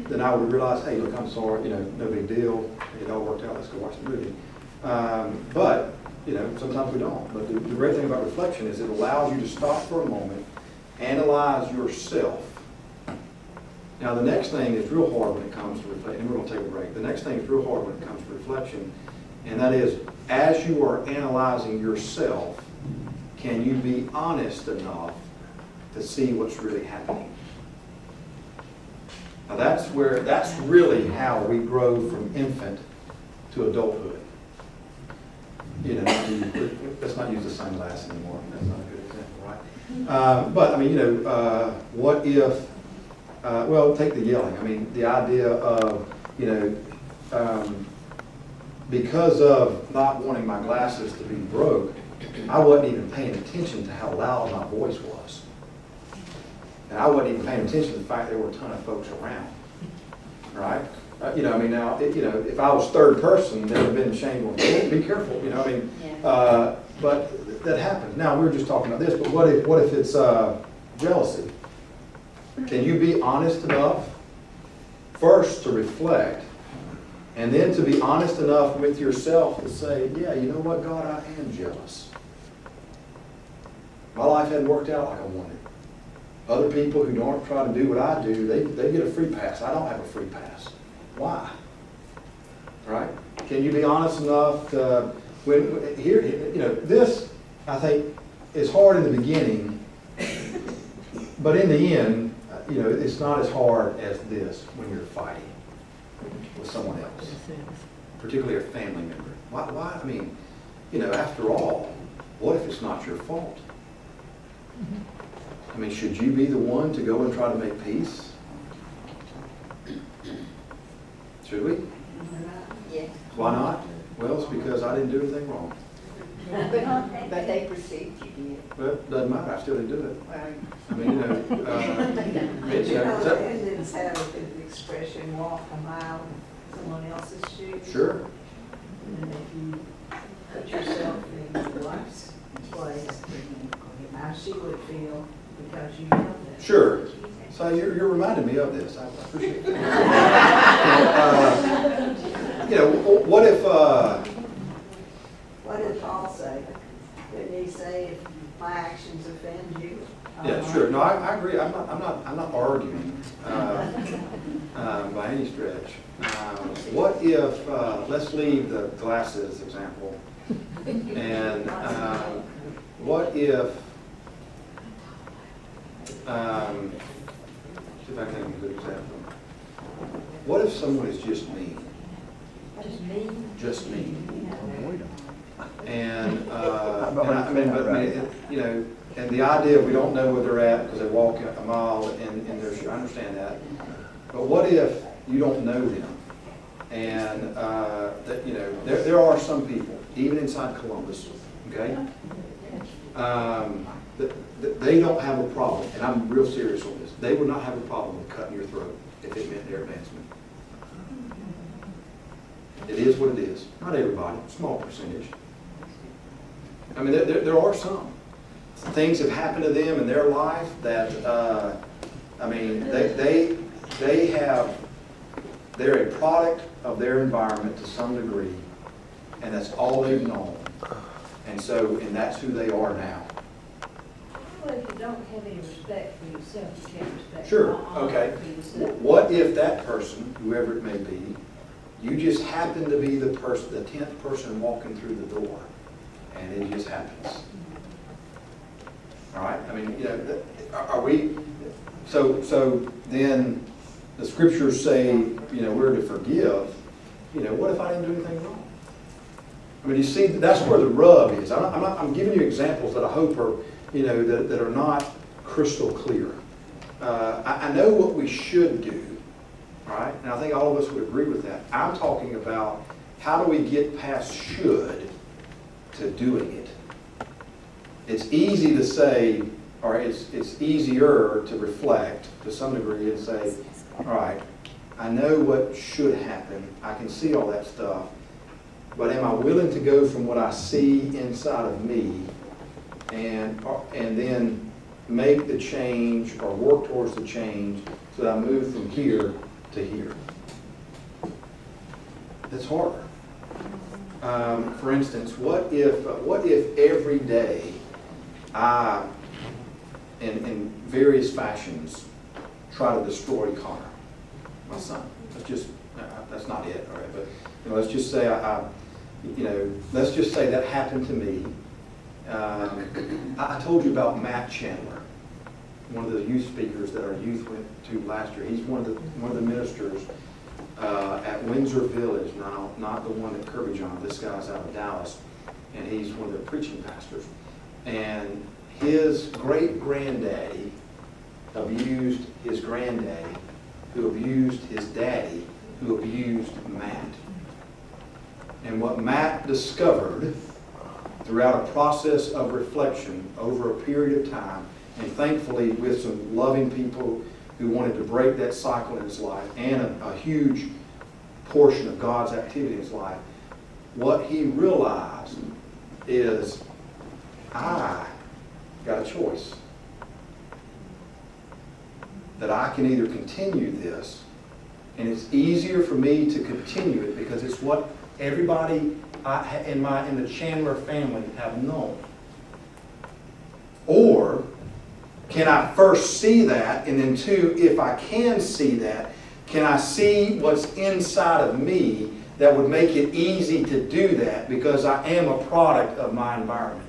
then I would realize, hey, look, I'm sorry, you know, no big deal. It all worked out. Let's go watch the movie. But, you know, sometimes we don't. But the great thing about reflection is it allows you to stop for a moment, analyze yourself. Now, the next thing is real hard when it comes to reflection, and we're going to take a break. The next thing is real hard when it comes to reflection, and that is, as you are analyzing yourself, can you be honest enough to see what's really happening? Now, that's really how we grow from infant to adulthood. You know, let's not use the sunglasses anymore. That's not a good example, right? But I mean, you know, what if? Well, take the yelling. I mean, the idea of, you know, because of not wanting my glasses to be broke, I wasn't even paying attention to how loud my voice was, and I wasn't even paying attention to the fact there were a ton of folks around. Right? You know, I mean, now, you know, if I was third person, there would have been shame on me. Be careful, you know. I mean, but that happens. Now, we were just talking about this, but what if it's jealousy? Can you be honest enough first to reflect, and then to be honest enough with yourself to say, yeah, you know what, God, I am jealous. My life hadn't worked out like I wanted. Other people who don't try to do what I do, they get a free pass. I don't have a free pass. Why? Right? Can you be honest enough to, here, you know, this, I think, is hard in the beginning, but in the end, you know, it's not as hard as this when you're fighting with someone else, particularly a family member. Why? I mean, you know, after all, what if it's not your fault? I mean, should you be the one to go and try to make peace? Should we? Yes. Why not? Well, it's because I didn't do anything wrong. But they perceived you did. Well, it doesn't matter, I still didn't do it. Well, I mean, you know, But you know, the Indians have the expression, walk a mile in someone else's shoes. sure. And if you put yourself in your wife's place, how she would feel because you know that. Sure. So you're reminding me of this. I appreciate that. You know, what if? What did Paul say? Didn't he say, if my actions offend you? Yeah, sure. No, I agree. I'm not arguing by any stretch. What if? Let's leave the glasses example. And what if? See if I can think of a good example. What if someone is just mean? Just me? Just mean. And I mean, you know, and the idea we don't know where they're at because they walk a mile in their shoe. I understand that. But what if you don't know them? And that, you know, there are some people, even inside Columbus, okay, that they don't have a problem, and I'm real serious on this. They would not have a problem with cutting your throat if it meant their advancement. It is what it is. Not everybody, small percentage. I mean, there are some. Things have happened to them in their life that, I mean, they're a product of their environment to some degree, and that's all they've known. And that's who they are now. Well, if you don't have any respect for yourself, you can't respect. Sure, all okay. for yourself. What if that person, whoever it may be, You just happen to be the person, the 10th person walking through the door, and it just happens. All right? I mean, you know, are we, so then the scriptures say, you know, we're to forgive. You know, what if I didn't do anything wrong? I mean, you see, that's where the rub is. I'm giving you examples that I hope are, you know, that are not crystal clear. I know what we should do, all right? And I think all of us would agree with that. I'm talking about how do we get past should to doing it. It's easy to say, or it's easier to reflect to some degree and say, all right, I know what should happen. I can see all that stuff. But am I willing to go from what I see inside of me and then make the change or work towards the change so that I move from here to here? It's harder. For instance, what if every day I, in various fashions, try to destroy Connor, my son? That's not it, all right? But you know, let's just say let's just say that happened to me. I told you about Matt Chandler, one of the youth speakers that our youth went to last year. He's one of the ministers at Windsor Village, not the one at Kirby John. This guy's out of Dallas, and he's one of the preaching pastors. And his great-granddaddy abused his granddaddy, who abused his daddy, who abused Matt. And what Matt discovered throughout a process of reflection over a period of time, and thankfully with some loving people who wanted to break that cycle in his life, and a huge portion of God's activity in his life, what he realized is, I got a choice. That I can either continue this, and it's easier for me to continue it because it's what everybody in the Chandler family have known. Or can I first see that, and then two, if I can see that, can I see what's inside of me that would make it easy to do that because I am a product of my environment?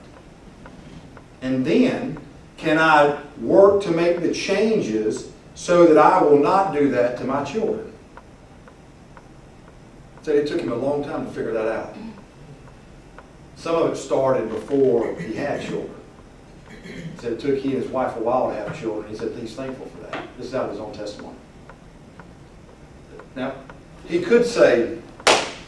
And then, can I work to make the changes so that I will not do that to my children? So it took him a long time to figure that out. Some of it started before he had children. So it took he and his wife a while to have children. He said he's thankful for that. This is out of his own testimony. Now, he could say,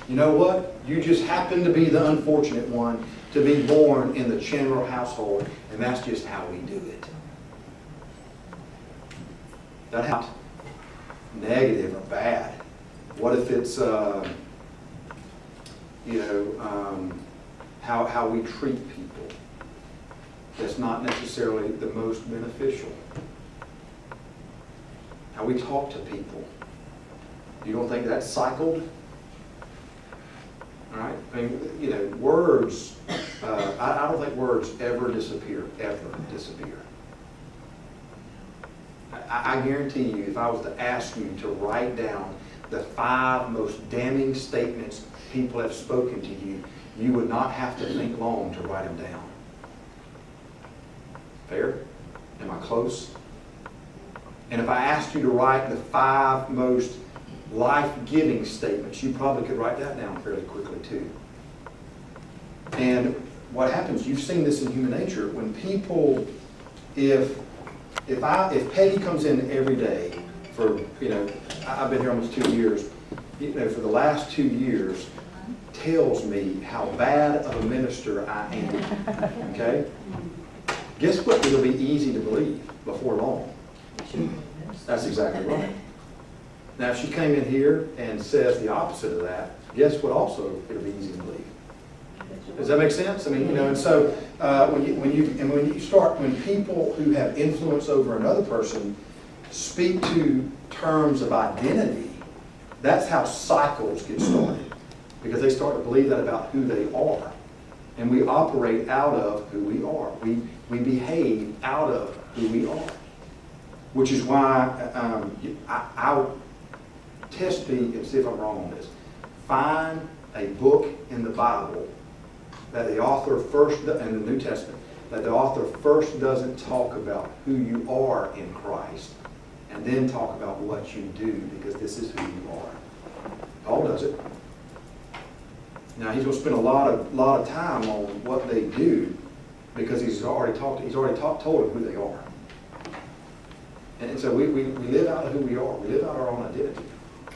you know what? You just happen to be the unfortunate one to be born in the Chandler household, and that's just how we do it. That's not negative or bad. What if it's, how we treat people? That's not necessarily the most beneficial. How we talk to people. You don't think that's cycled? All right? I mean, words, I don't think words ever disappear. I guarantee you, if I was to ask you to write down the 5 most damning statements people have spoken to you, you would not have to think long to write them down. Fair? Am I close? And if I asked you to write the 5 most life-giving statements, you probably could write that down fairly quickly too. And what happens, you've seen this in human nature, when people, if Peggy comes in every day for, I've been here almost 2 years, for the last 2 years, tells me how bad of a minister I am, okay? Guess what? It'll be easy to believe before long. That's exactly right. Now, if she came in here and says the opposite of that, guess what? Also, it'll be easy to believe. Does that make sense? I mean, and so when people who have influence over another person speak to terms of identity, that's how cycles get started, because they start to believe that about who they are, and we operate out of who we are. We behave out of who we are, which is why I'll test me and see if I'm wrong on this. find a book in the Bible that the author first, in the New Testament, that the author first doesn't talk about who you are in Christ and then talk about what you do, because this is who you are. Paul does it. Now he's going to spend a lot of time on what they do, because he's already told them who they are. And so we live out of who we are. We live out our own identity.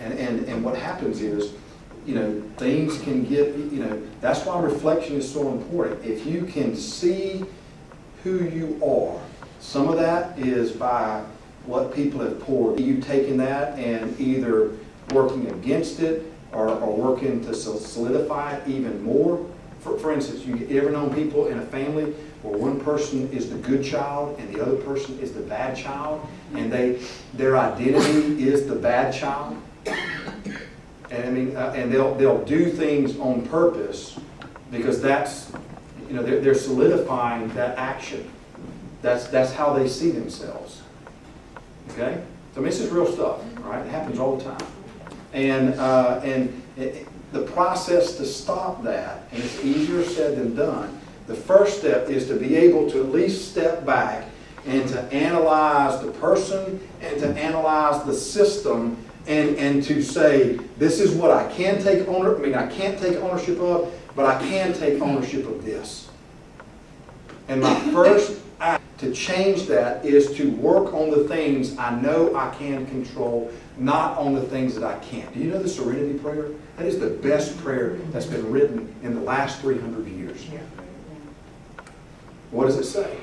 And what happens is, things can get, that's why reflection is so important. If you can see who you are, some of that is by what people have poured. You've taken that and either working against it or working to solidify it even more. For instance, you ever known people in a family where one person is the good child and the other person is the bad child, and their identity is the bad child? And and they'll do things on purpose because that's, they're solidifying that action. That's how they see themselves. Okay? So this is real stuff, right? It happens all the time. And the process to stop that, and it's easier said than done, the first step is to be able to at least step back and to analyze the person and to analyze the system, and to say, this is what I can take ownership. I can't take ownership of, but I can take ownership of this. And my first act to change that is to work on the things I know I can control, not on the things that I can't. Do you know the Serenity Prayer? That is the best prayer that's been written in the last 300 years. What does it say?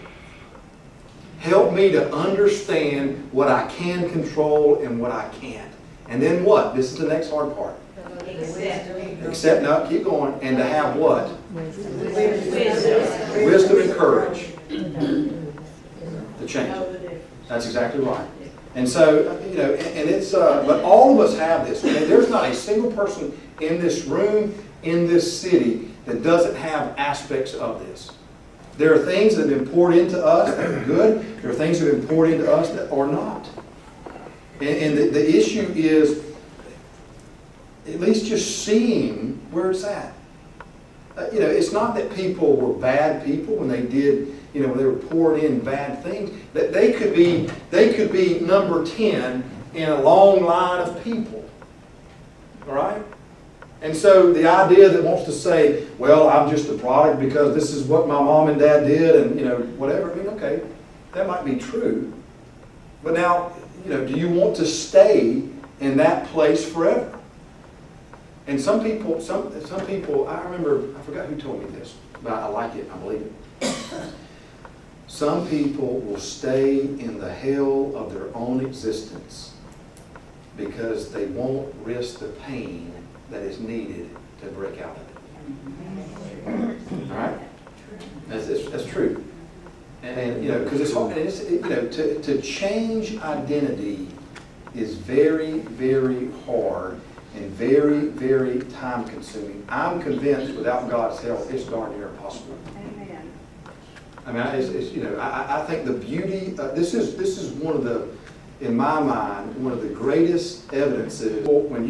Help me to understand what I can control and what I can't. And then what? This is the next hard part. Except, no, keep going. And to have what? Wisdom and courage to change it. That's exactly right. And so, and it's, but all of us have this. There's not a single person in this room, in this city, that doesn't have aspects of this. There are things that have been poured into us that are good. There are things that have been poured into us that are not. And the issue is at least just seeing where it's at. It's not that people were bad people when they did, when they were pouring in bad things. That they could be number 10 in a long line of people. All right? And so the idea that wants to say, well, I'm just a product because this is what my mom and dad did, and whatever. Okay, that might be true. But now, do you want to stay in that place forever? And some people, I remember, I forgot who told me this, but I like it, I believe it. Some people will stay in the hell of their own existence because they won't risk the pain that is needed to break out of it. All right? That's true. And because it's hard, to change identity is very, very hard and very, very time consuming. I'm convinced without God's help, it's darn near impossible. Amen. I think the beauty, this is one of the, in my mind, one of the greatest evidences when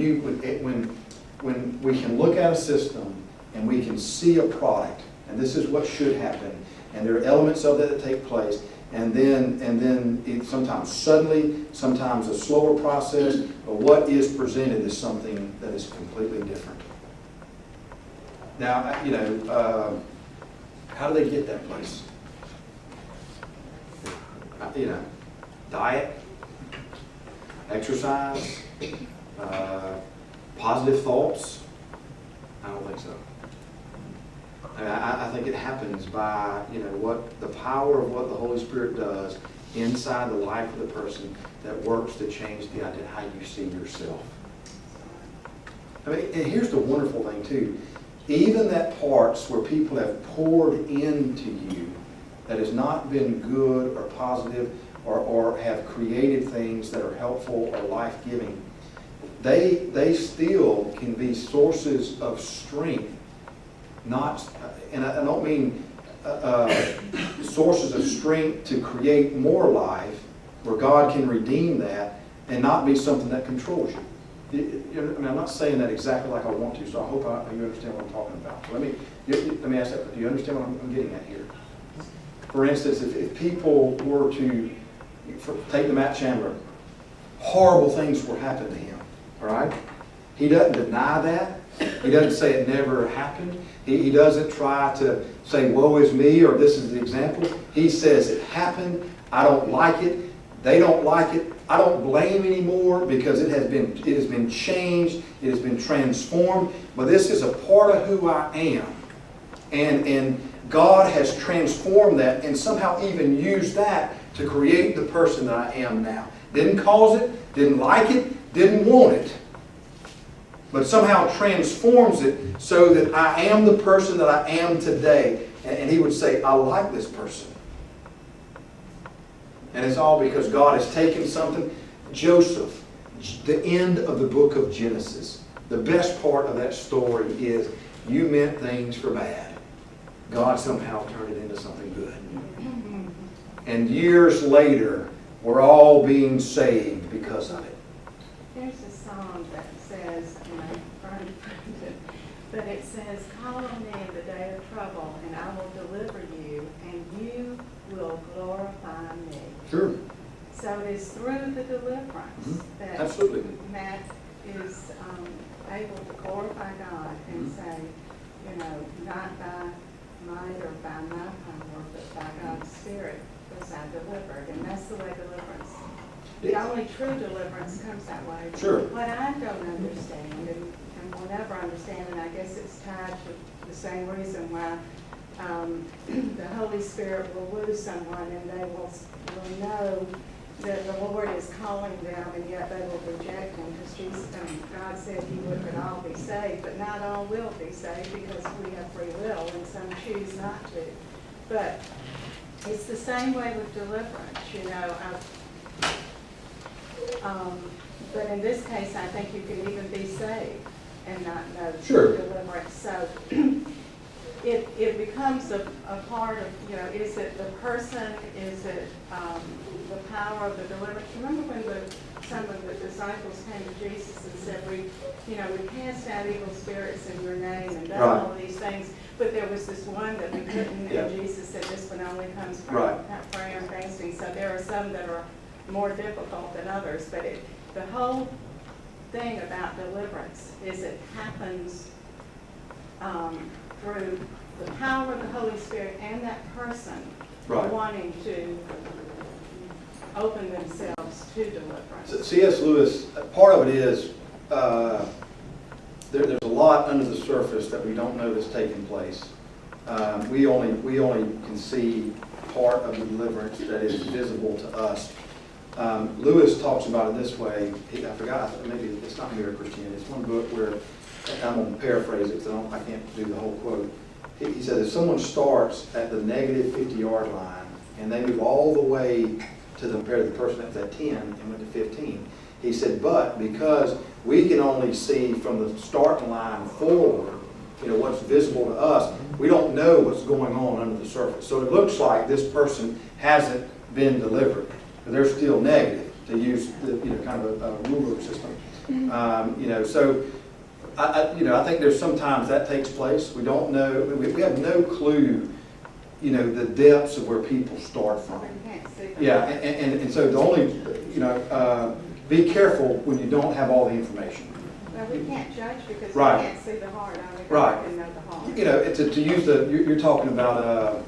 we can look at a system and we can see a product, and this is what should happen, and there are elements of that take place, and then it sometimes suddenly, sometimes a slower process, but what is presented is something that is completely different. Now, how do they get that place? Diet, exercise, positive thoughts? I don't think so. I think it happens by, what the power of what the Holy Spirit does inside the life of the person that works to change the idea how you see yourself. And here's the wonderful thing too. Even that parts where people have poured into you that has not been good or positive or have created things that are helpful or life-giving, they still can be sources of strength. And I don't mean sources of strength to create more life where God can redeem that and not be something that controls you. I'm not saying that exactly like I want to, so I hope you understand what I'm talking about. So let me ask that, do you understand what I'm getting at here? For instance, if people were to, take the Matt Chandler, horrible things were happening to him, all right? He doesn't deny that. He doesn't say it never happened. He doesn't try to say, woe is me, or this is the example. He says it happened. I don't like it. They don't like it. I don't blame anymore because it has been changed. It has been transformed. But this is a part of who I am. And God has transformed that and somehow even used that to create the person that I am now. Didn't cause it, didn't like it, didn't want it. But somehow transforms it so that I am the person that I am today. And he would say, I like this person. And it's all because God has taken something. Joseph, the end of the book of Genesis, the best part of that story is you meant things for bad. God somehow turned it into something good. And years later, we're all being saved because of it. There's a song that says, but it says, call on me in the day of trouble, and I will deliver you, and you will glorify me. Sure. So it is through the deliverance that Absolutely. Matt is able to glorify God and say, not by might or by my power, but by God's Spirit was I delivered. And that's the way deliverance. The only true deliverance comes that way. Sure. What I don't understand, and will never understand, and I guess it's tied to the same reason why the Holy Spirit will woo someone and they will know that the Lord is calling them, and yet they will reject Him because God said He would all be saved, but not all will be saved because we have free will and some choose not to. But it's the same way with deliverance, but in this case, I think you can even be saved and not know Sure. deliverance. So it becomes a part of, is it the person, is it the power of the deliverance? Remember when some of the disciples came to Jesus and said, we cast out evil spirits in your name and done all of these things, but there was this one that we couldn't, and Jesus said this one only comes from prayer and fasting. So there are some that are more difficult than others, but the whole thing about deliverance is it happens through the power of the Holy Spirit and that person wanting to open themselves to deliverance. C.S. Lewis, part of it is there's a lot under the surface that we don't know that's taking place. We only can see part of the deliverance that is visible to us. Lewis talks about it this way. I forgot, maybe it's not Mere Christianity. It's one book where, I'm going to paraphrase it because I can't do the whole quote. He said, if someone starts at the negative 50-yard line and they move all the way to compare to the person that was at 10 and went to 15, he said, but because we can only see from the starting line forward, what's visible to us, we don't know what's going on under the surface. So it looks like this person hasn't been delivered. They're still negative, to use the kind of a ruler system. So I think there's sometimes that takes place. We don't know. We have no clue, the depths of where people start from. Yeah, and so the only, be careful when you don't have all the information. Well, we can't judge because we Right. can't see the heart. Only Right. God can know the heart. To use you're talking about,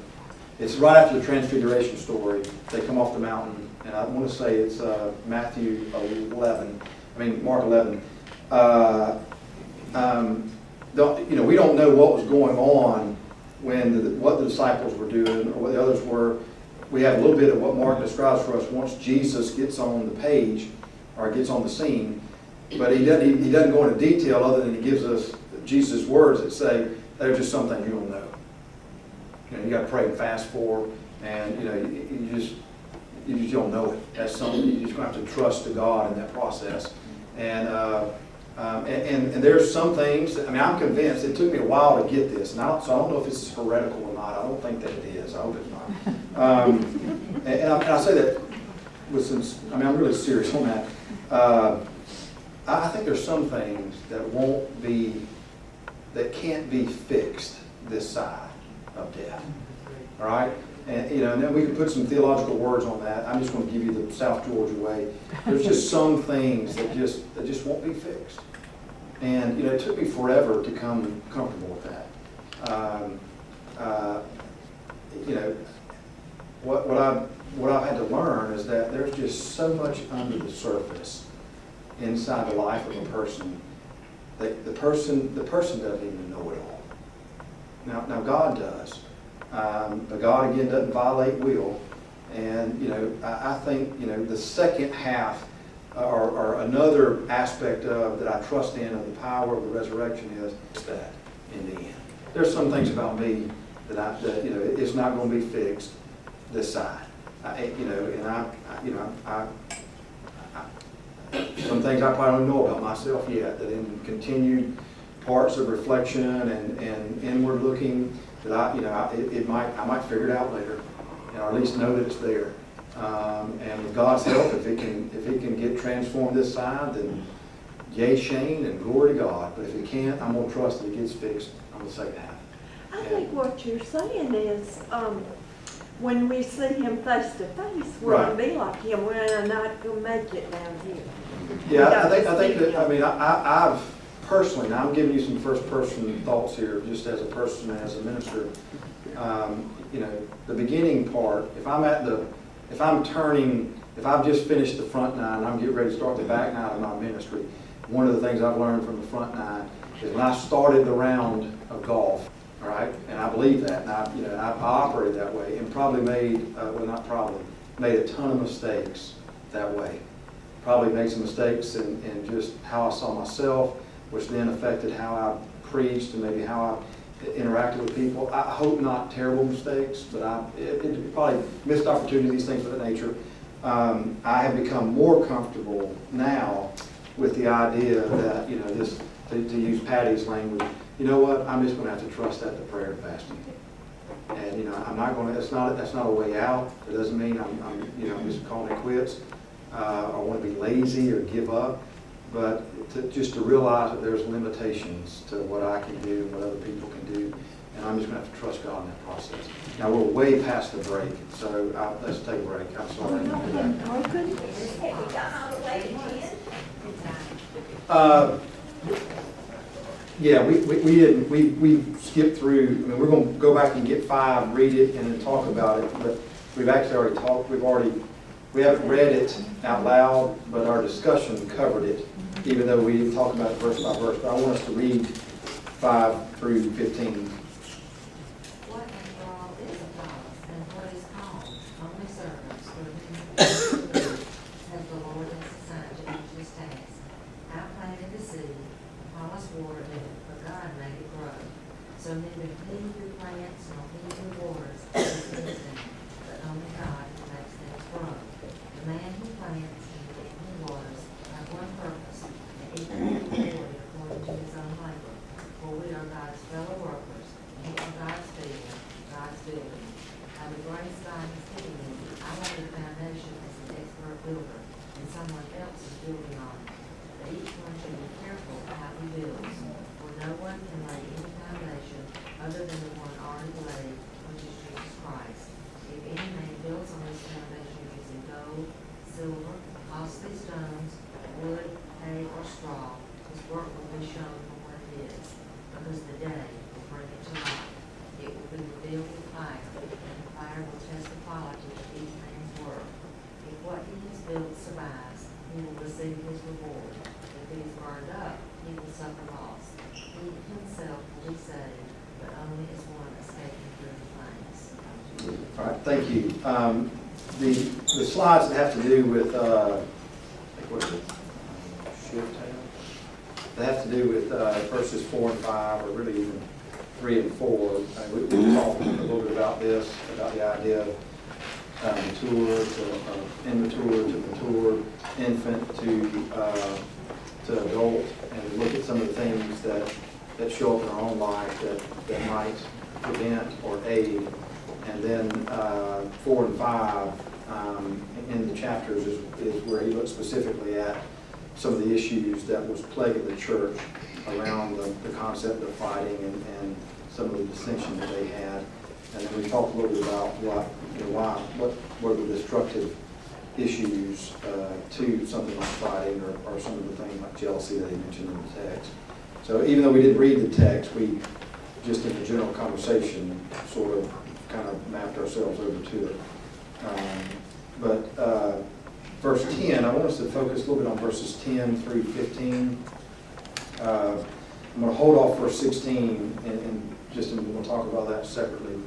it's right after the Transfiguration story. They come off the mountain, and I want to say it's Mark 11. We don't know what was going on when what the disciples were doing or what the others were. We have a little bit of what Mark describes for us once Jesus gets on the page or gets on the scene, but he doesn't go into detail other than he gives us Jesus' words that say there's just some things you don't know. You got to pray and fast for, and you just don't know it. That's something you just have to trust to God in that process. And there's some things. I'm convinced. It took me a while to get this, so I don't know if it's heretical or not. I don't think that it is. I hope it's not. And I say that with I'm really serious on that. I think there's some things that can't be fixed this side of death. All right? And, and then we can put some theological words on that. I'm just going to give you the South Georgia way. There's just some things that just won't be fixed. And, it took me forever to come comfortable with that. What I've had to learn is that there's just so much under the surface inside the life of a person that the person doesn't even know it all. Now God does. But God, again, doesn't violate will. And, I think, the second half or another aspect of that I trust in of the power of the resurrection is that in the end. There's some things about me that it's not going to be fixed this side. Some things I probably don't know about myself yet, that in continued parts of reflection and inward looking, that I might figure it out later, or at least know that it's there. And with God's help, if it can get transformed this side, then yay Shane and glory to God. But if it can't, I'm gonna trust that it gets fixed on the second half. I think what you're saying is, when we see him face to face, we're Right. gonna be like him. We're not gonna make it down here. Yeah, I think that, I've personally, now I'm giving you some first person thoughts here, just as a person, as a minister. The beginning part, if I've just finished the front nine, and I'm getting ready to start the back nine of my ministry, one of the things I've learned from the front nine is when I started the round of golf, all right, and I believe that, and I operated that way, and probably made a ton of mistakes that way. Probably made some mistakes in just how I saw myself, which then affected how I preached and maybe how I interacted with people. I hope not terrible mistakes, but it probably missed opportunities, things of that nature. I have become more comfortable now with the idea that, to use Patty's language, you know what, I'm just going to have to trust that to prayer and fasting. And, I'm not going to, that's not a way out. It doesn't mean I'm just calling it quits, or want to be lazy or give up. But just to realize that there's limitations to what I can do and what other people can do. And I'm just going to have to trust God in that process. Now, we're way past the break, so let's take a break. I'm sorry. Yeah, we didn't. We skipped through. I mean, we're going to go back and get 5, read it, and then talk about it. But we've actually already talked. We haven't read it out loud, but our discussion covered it, even though we didn't talk about it verse by verse. But I want us to read 5 through 15. What after all is Apollos, and what is Paul? Only servants for whom as the Lord has assigned to each his task. I planted the seed, Apollos watered it, but God made it grow. So neither he who plants nor he who waters is anything, but only God who makes things grow. The man who plants and who waters have one purpose, and each will be rewarded according to his own labor. For we are God's fellow workers, and for God's field, God's building. By the grace God has given me, I lay the foundation as an expert builder, and someone else is building on it. But each one should be careful how he builds, for no one can lay any foundation other than the one already laid, which is Jesus Christ. If any man builds on this foundation using gold, silver, costly stones, wood, hay, or straw, his work will be shown for what it is, because the day will bring it to light. It will be revealed with fire, and the fire will test the quality of each man's work. If what he has built survives, he will receive his reward. If it is burned up, he will suffer loss. He himself will be saved, but only as one escaping through the flames. All right, thank you. The slides that have to do with, what is it? Shift tab? That have to do with verses 4 and 5, or really even 3 and 4. We talked a little bit about this, about the idea of mature to immature to mature, infant to adult, and look at some of the things that show up in our own life that might prevent or aid. And then 4 and 5 in the chapters is where he looks specifically at some of the issues that was plaguing the church around the concept of fighting and some of the dissension that they had. And then we talked a little bit about what were the destructive issues to something like fighting or some of the things like jealousy that he mentioned in the text. So even though we didn't read the text, we just in the general conversation sort of kind of mapped ourselves over to it. But verse 10, I want us to focus a little bit on verses 10 through 15. I'm going to hold off verse 16 and we'll talk about that separately.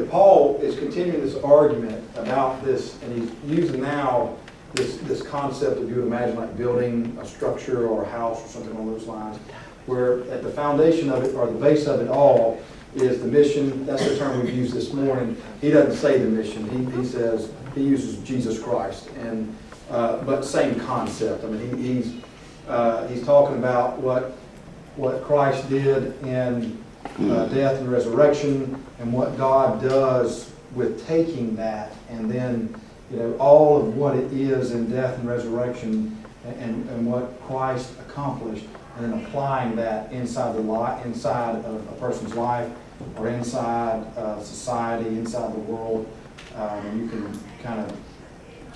Paul is continuing this argument about this, and he's using now this concept of, you would imagine, like building a structure or a house or something along those lines, where at the foundation of it, or the base of it all, is the mission. That's the term we've used this morning. He doesn't say the mission. He says, he uses Jesus Christ, and but same concept. I mean, he's talking about what Christ did in death and resurrection, and what God does with taking that, and then all of what it is in death and resurrection, and what Christ accomplished, and then applying that inside of a person's life, or inside society, inside the world. You can kind of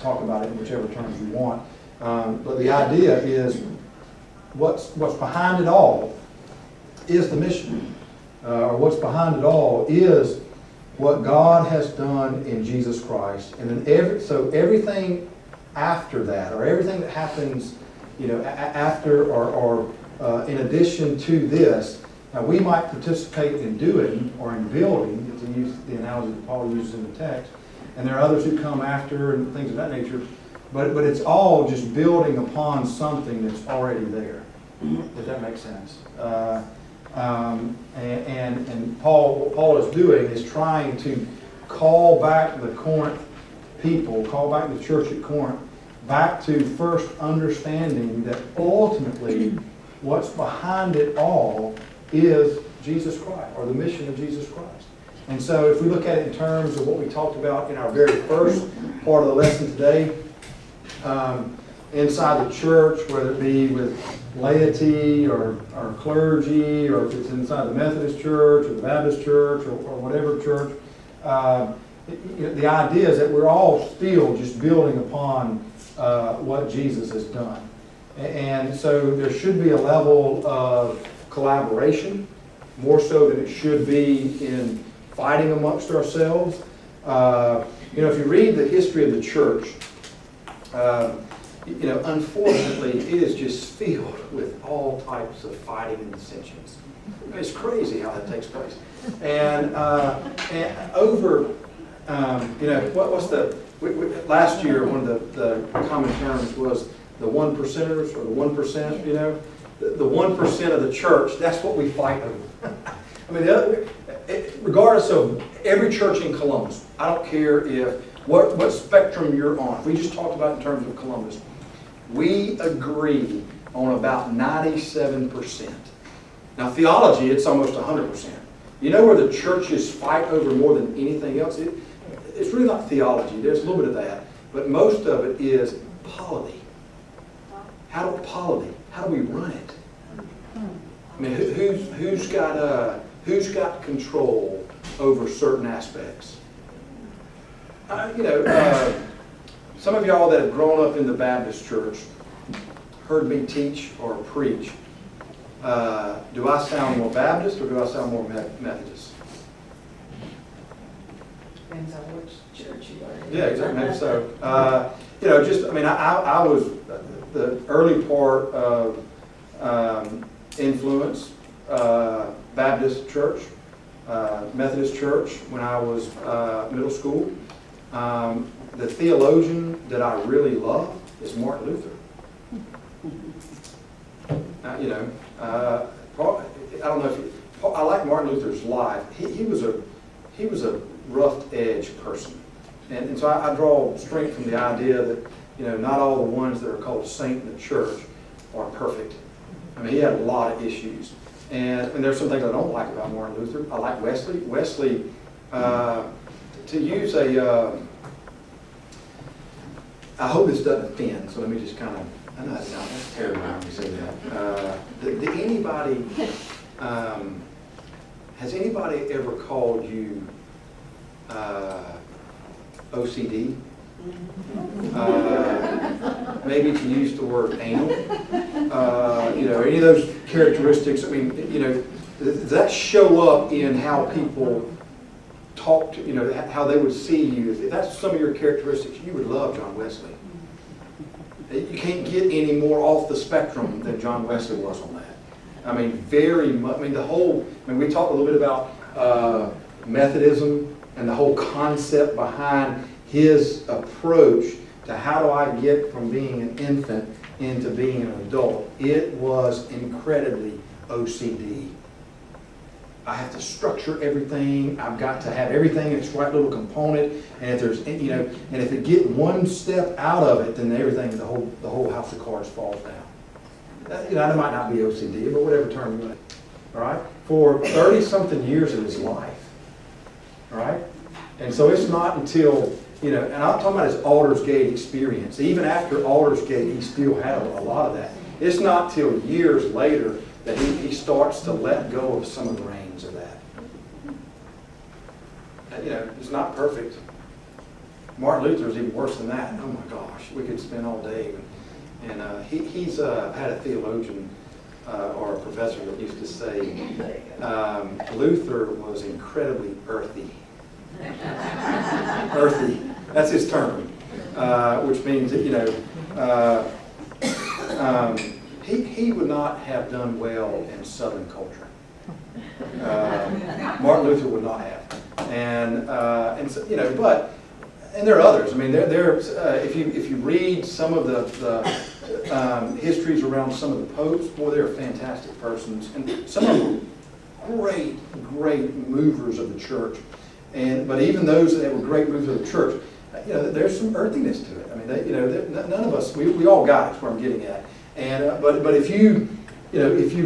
talk about it in whichever terms you want. But the idea is what's behind it all is the mission. Or what's behind it all is what God has done in Jesus Christ. And then everything after that, or everything that happens, after or in addition to this, now we might participate in doing or in building, to use the analogy that Paul uses in the text, and there are others who come after and things of that nature, but it's all just building upon something that's already there, if that makes sense. And what Paul is doing is trying to call back the Corinth people, call back the church at Corinth, back to first understanding that ultimately what's behind it all is Jesus Christ, or the mission of Jesus Christ. And so if we look at it in terms of what we talked about in our very first part of the lesson today, inside the church, whether it be with laity or clergy, or if it's inside the Methodist church or the Baptist church or whatever church, the idea is that we're all still just building upon what Jesus has done. And so there should be a level of collaboration, more so than it should be in fighting amongst ourselves. If you read the history of the church, unfortunately, it is just filled with all types of fighting and dissensions. It's crazy how that takes place. And over, last year, one of the common terms was the 1%ers, or the 1%, the 1% of the church, that's what we fight over. I mean, regardless of every church in Columbus, I don't care what spectrum you're on. We just talked about in terms of Columbus. We agree on about 97%. Now, theology, it's almost 100%. You know where the churches fight over more than anything else? It's really not theology. There's a little bit of that. But most of it is polity. How do we run it? I mean, who's got control over certain aspects? Some of y'all that have grown up in the Baptist church heard me teach or preach. Do I sound more Baptist or do I sound more Methodist? Depends on which church you are in. Yeah, exactly. So, I was the early part of influence Baptist church, Methodist church when I was middle school. The theologian that I really love is Martin Luther. I don't know if I like Martin Luther's life. He was a rough edge person, and so I draw strength from the idea that not all the ones that are called a saint in the church are perfect. I mean, he had a lot of issues, and there's some things I don't like about Martin Luther. I like Wesley. Wesley, to use I hope this doesn't offend, so let me just kind of, I know that's terrible when you say that. Did anybody, has anybody ever called you OCD? Maybe to use the word anal, any of those characteristics. I mean, does that show up in how people talk to, how they would see you? If that's some of your characteristics, you would love John Wesley. You can't get any more off the spectrum than John Wesley was on that. I mean, very much. I mean, we talked a little bit about Methodism and the whole concept behind his approach to how do I get from being an infant into being an adult. It was incredibly OCD. I have to structure everything. I've got to have everything in its right little component. And if there's, and if it get one step out of it, then everything, the whole house of cards falls down. That might not be OCD, but whatever term you want. All right, for 30-something years of his life. All right, and so it's not until and I'm talking about his Aldersgate experience. Even after Aldersgate, he still had a lot of that. It's not till years later that he starts to let go of some of the reins of that. And, it's not perfect. Martin Luther is even worse than that. Oh my gosh, we could spend all day. And he's had a theologian or a professor that used to say Luther was incredibly earthy. Earthy, that's his term, which means that he would not have done well in Southern culture. Martin Luther would not have, and so, but there are others. I mean, if you read some of the histories around some of the popes, boy, they're fantastic persons, and some of them were great movers of the church. But even those that were great movers of the church, there's some earthiness to it. I mean, none of us, we all got it. That's where I'm getting at. And but if you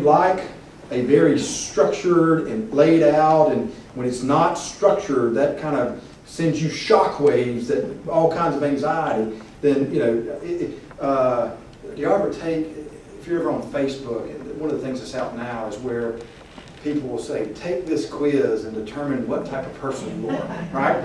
like a very structured and laid out, and when it's not structured, that kind of sends you shockwaves, that all kinds of anxiety. Then you ever take, if you're ever on Facebook, one of the things that's out now is where people will say, take this quiz and determine what type of person you are, right?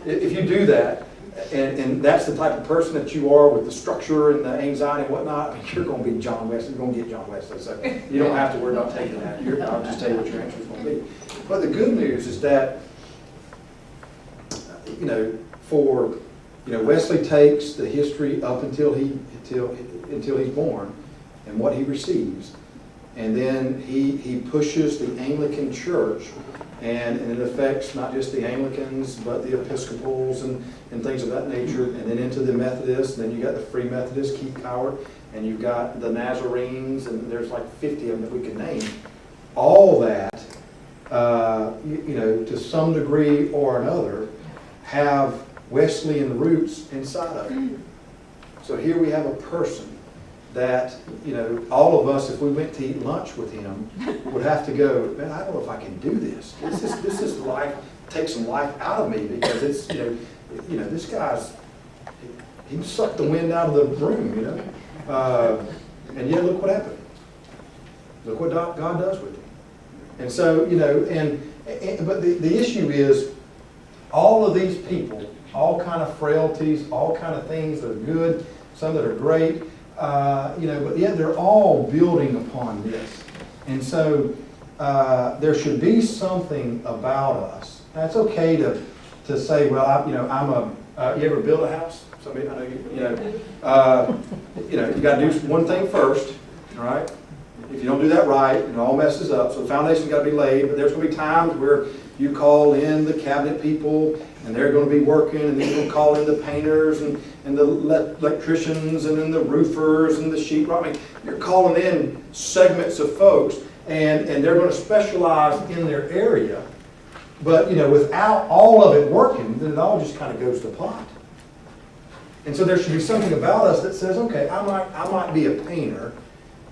If you do that, and that's the type of person that you are with the structure and the anxiety and whatnot, I mean, you're going to be John Wesley. You're going to get John Wesley. So you don't have to worry about taking that. I'll just tell you what your answer is going to be. But the good news is that, Wesley takes the history up until he's born and what he receives. And then he pushes the Anglican Church, and it affects not just the Anglicans, but the Episcopals and things of that nature, and then into the Methodists, and then you got the Free Methodists, Keith Cowart, and you've got the Nazarenes, and there's like 50 of them that we could name. All that, to some degree or another, have Wesleyan roots inside of it. So here we have a person that, all of us, if we went to eat lunch with him, would have to go, man, I don't know if I can do this. This is life, take some life out of me, because it's, this guy's, he sucked the wind out of the room, and yet look what happened. Look what God does with him. And so, but the issue is, all of these people, all kind of frailties, all kind of things that are good, some that are great, but yet they're all building upon this. And so there should be something about us. Now, it's okay to say, well, I'm a, you ever build a house? Somebody, I know you got to do one thing first, all right? If you don't do that right, it all messes up. So the foundation's got to be laid, but there's going to be times where you call in the cabinet people, and they're going to be working, and then you're going to call in the painters and the electricians, and then the roofers and the sheetrock. I mean, you're calling in segments of folks, and they're going to specialize in their area. But without all of it working, then it all just kind of goes to pot. And so there should be something about us that says, okay, I might be a painter,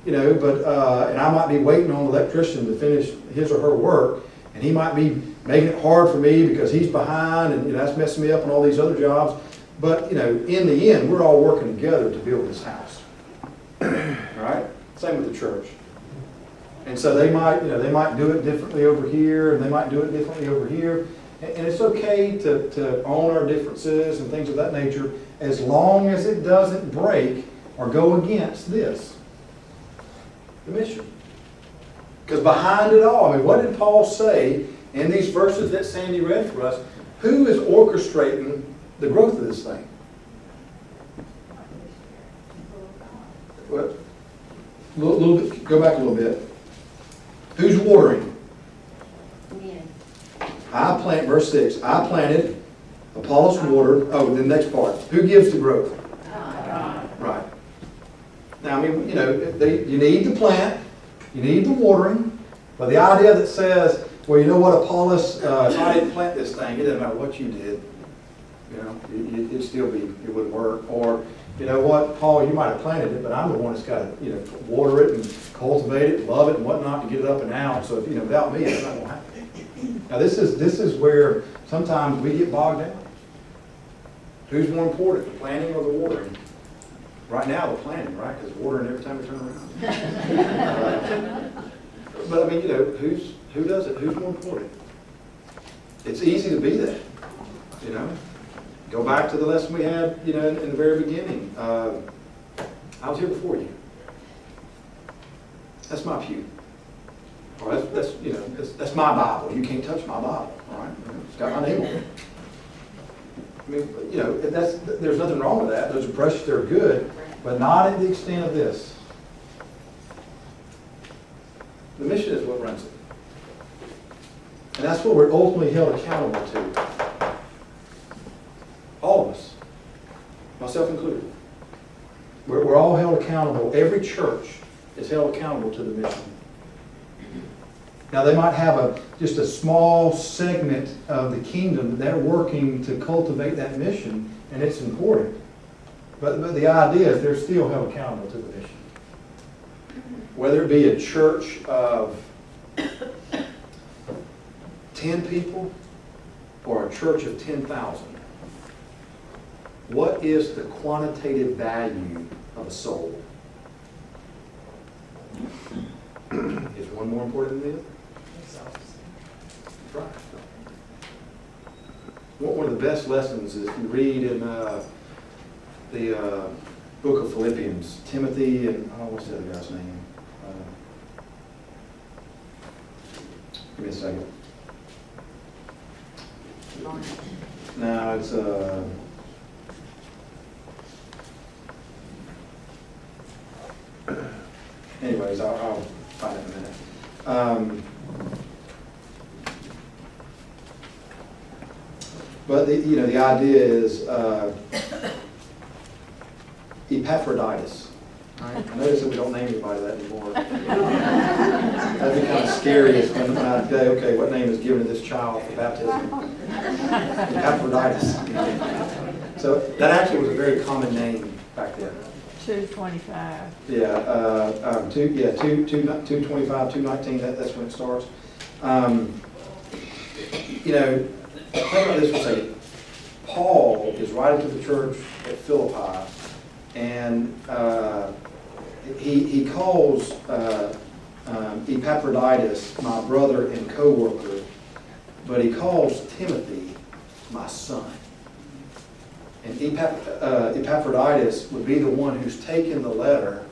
but and I might be waiting on the electrician to finish his or her work, and he might be making it hard for me because he's behind, and that's messing me up on all these other jobs. But, in the end, we're all working together to build this house. All right? Same with the church. And so they might do it differently over here, and they might do it differently over here. And it's okay to own our differences and things of that nature, as long as it doesn't break or go against this, the mission. Because behind it all, what did Paul say in these verses that Sandy read for us? Who is orchestrating the growth of this thing? What? Little bit, go back a little bit. Who's watering? I plant, verse 6, I planted, Apollos watered. Oh, the next part. Who gives the growth? Right. Now, you need the plant, you need the watering, but the idea that says, well, you know what, Apollos, if I didn't plant this thing, it doesn't matter what you did. It'd still be, it wouldn't work. Or, you know what, Paul, you might have planted it, but I'm the one that's got to, water it and cultivate it, love it and whatnot to get it up and out. So, without me, it's not going to happen. Now, this is where sometimes we get bogged down. Who's more important, the planting or the watering? Right now, the planting, right? Because watering every time we turn around. But who does it? Who's more important? It's easy to be that, Go back to the lesson we had, in the very beginning. I was here before you. That's my pew. Or that's my Bible. You can't touch my Bible. All right, it's got my name on it. There's nothing wrong with that. Those are precious. They're good, but not at the extent of this. The mission is what runs it, and that's what we're ultimately held accountable to. All of us, myself included. We're all held accountable. Every church is held accountable to the mission. Now, they might have just a small segment of the kingdom that they're working to cultivate that mission, and it's important. But the idea is they're still held accountable to the mission. Whether it be a church of 10 people or a church of 10,000, what is the quantitative value of a soul? Is one more important than the other? Right. One of the best lessons is you read in the book of Philippians, Timothy and, what's the other guy's name? Give me a second. No, it's anyways, I'll find it in a minute. But the idea is Epaphroditus. Right? I notice that we don't name anybody that anymore. That'd be kind of scary when I say, okay, what name is given to this child for baptism? Epaphroditus. So that actually was a very common name back then. 225. Yeah, 225, 219. That's when it starts. Think about this for a second. Paul is writing to the church at Philippi, and he calls Epaphroditus my brother and co-worker, but he calls Timothy my son. And Epaphroditus would be the one who's taken the letter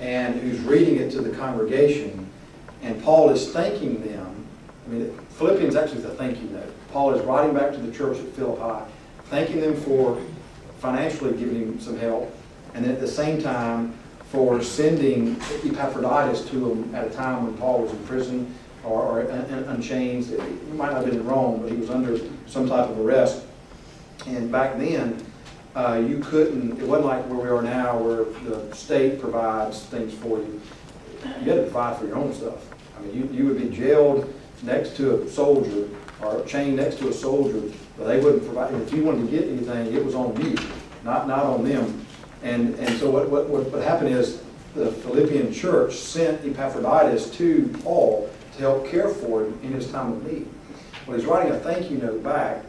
and who's reading it to the congregation, and Paul is thanking them. Philippians actually is a thank you note. Paul is writing back to the church at Philippi, thanking them for financially giving him some help, and then at the same time for sending Epaphroditus to him at a time when Paul was in prison or unchained. He might not have been in Rome, but he was under some type of arrest. And back then, you couldn't, it wasn't like where we are now where the state provides things for you. You had to provide for your own stuff. You would be jailed next to a soldier or chained next to a soldier, but they wouldn't provide. If you wanted to get anything, it was on you, not on them. And so what happened is the Philippian church sent Epaphroditus to Paul to help care for him in his time of need. Well, he's writing a thank you note back,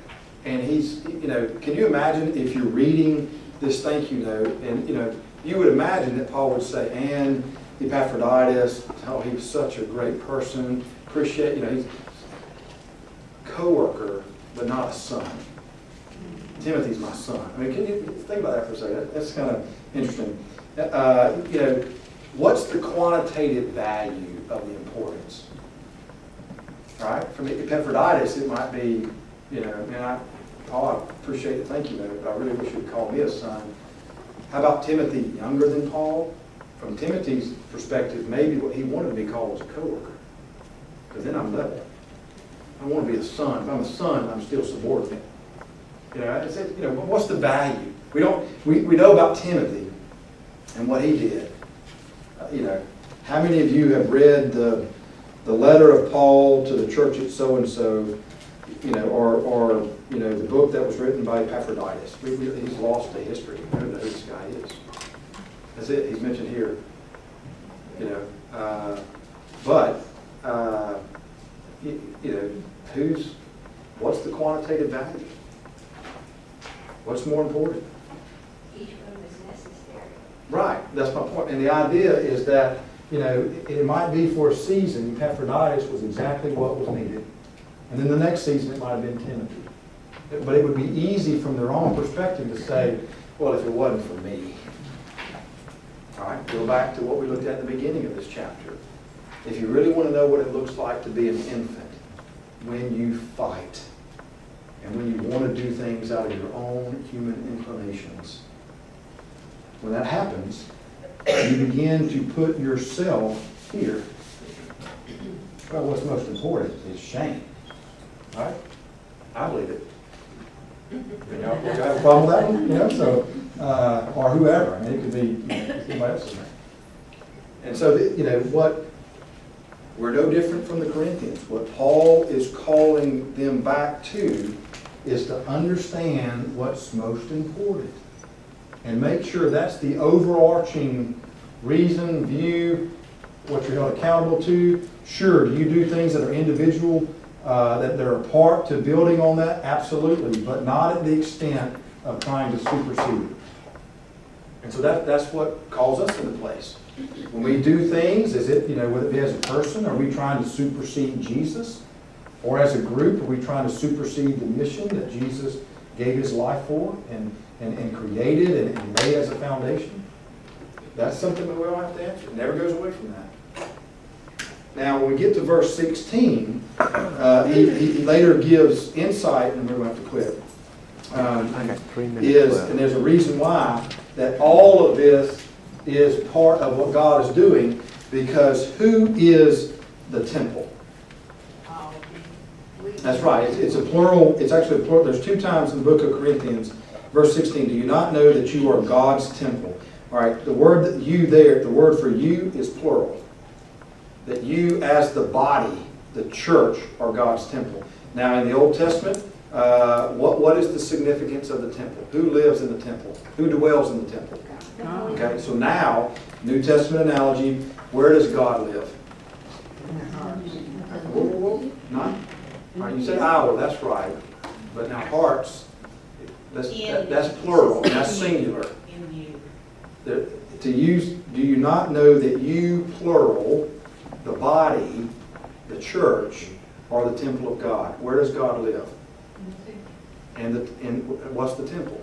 And he's, can you imagine if you're reading this thank you note, and, you would imagine that Paul would say, and Epaphroditus, oh, he was such a great person, appreciate, he's a co-worker, but not a son. Timothy's my son. I mean, can you think about that for a second? That's kind of interesting. What's the quantitative value of the importance? Right? For me, Epaphroditus, it might be, Paul, I appreciate it, thank you, but I really wish you'd call me a son. How about Timothy, younger than Paul? From Timothy's perspective, maybe what he wanted to be called was a co-worker. Because then I'm level. I want to be a son. If I'm a son, I'm still subordinate. What's the value? We know about Timothy and what he did. How many of you have read the letter of Paul to the church at so-and-so, or the book that was written by Epaphroditus? He's lost to history. I don't know who this guy is. That's it. He's mentioned here. What's the quantitative value? What's more important? Each one is necessary. Right, that's my point. And the idea is that, it might be for a season, Epaphroditus was exactly what was needed. And then the next season, it might have been Timothy. But it would be easy from their own perspective to say, well, if it wasn't for me. All right, go back to what we looked at in the beginning of this chapter. If you really want to know what it looks like to be an infant, when you fight, and when you want to do things out of your own human inclinations, when that happens, you begin to put yourself here. Well, what's most important is shame. Right? I believe it. You have a problem with that one? So, or whoever. I mean, it could be somebody else's name. And so, we're no different from the Corinthians. What Paul is calling them back to is to understand what's most important and make sure that's the overarching reason, view, what you're held accountable to. Sure, do you do things that are individual, that they're a part to building on that? Absolutely, but not at the extent of trying to supersede it. And so that's what calls us into place. When we do things, is it, whether it be as a person, are we trying to supersede Jesus? Or as a group, are we trying to supersede the mission that Jesus gave his life for and created and laid as a foundation? That's something that we all have to answer. It never goes away from that. Now, when we get to verse 16, he later gives insight, and we're going to have to quit. I got 3 minutes left. And there's a reason why that all of this is part of what God is doing, because who is the temple? That's right. It's a plural. It's actually a plural. There's 2 times in the book of Corinthians, verse 16. Do you not know that you are God's temple? All right. The word that you there, the word for you is plural. That you as the body, the church, are God's temple. Now in the Old Testament, what is the significance of the temple? Who lives in the temple? Who dwells in the temple? Okay. So now, New Testament analogy, where does God live? Whoa. Not? All right, you said our, that's right. But now hearts, that's plural, that's singular. To use, do you not know that you, plural, the body, the church, are the temple of God? Where does God live? And what's the temple?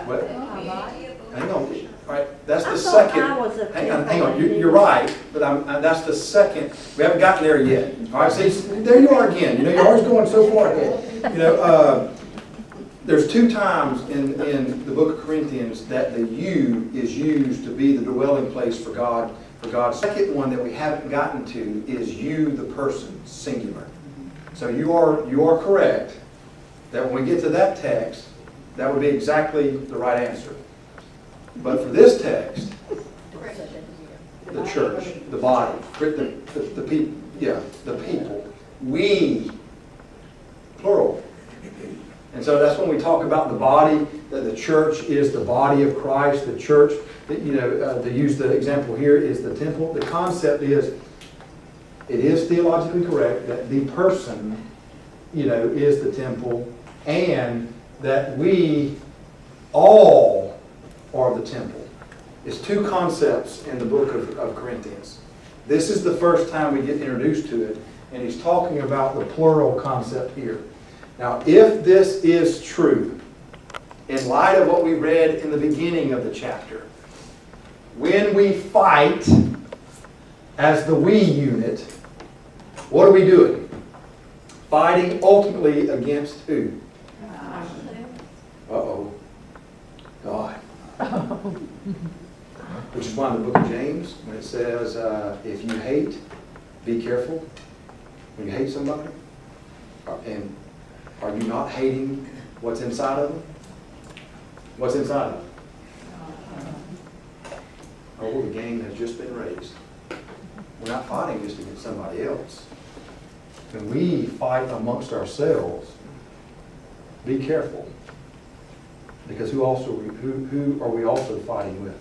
What? Hang on. All right, that's the second. Hang on. You're right, but that's the second. We haven't gotten there yet. All right, see, there you are again. You're always going so far ahead. There's 2 times in the book of Corinthians that the you is used to be the dwelling place for God. For God. The second one that we haven't gotten to is you, the person, singular. So you are correct that when we get to that text, that would be exactly the right answer. But for this text, the church, the body, the people, the people, we, plural. And so that's when we talk about the body, that the church is the body of Christ. The church, to use the example here, is the temple. The concept is, it is theologically correct that the person is the temple, and that we all are the temple. It's two concepts in the book of Corinthians. This is the first time we get introduced to it, and he's talking about the plural concept here. Now, if this is true, in light of what we read in the beginning of the chapter, when we fight as the we unit, what are we doing? Fighting ultimately against who? Uh-oh. God. Which is why in the book of James, when it says, if you hate, be careful. When you hate somebody, and are you not hating what's inside of them? What's inside of them? Oh, the game has just been raised. We're not fighting just against somebody else. When we fight amongst ourselves, be careful. Because who are we also fighting with?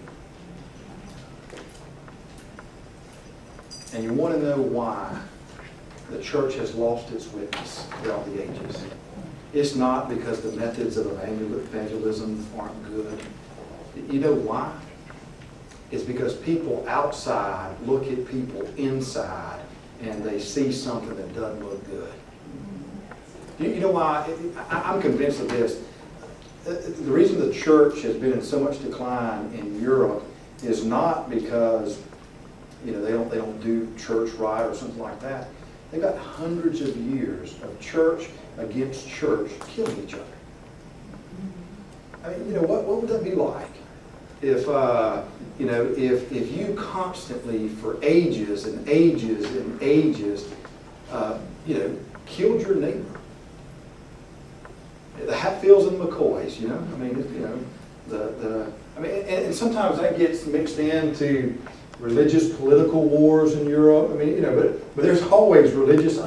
And you want to know why the church has lost its witness throughout the ages. It's not because the methods of evangelism aren't good. You know why? It's because people outside look at people inside and they see something that doesn't look good. You know why? I'm convinced of this. The reason the church has been in so much decline in Europe is not because they don't do church right or something like that. They've got hundreds of years of church against church killing each other. I mean, what would that be like if if you constantly for ages and ages and ages killed your neighbor? The Hatfields and McCoys, and sometimes that gets mixed into religious political wars in Europe. But there's always religious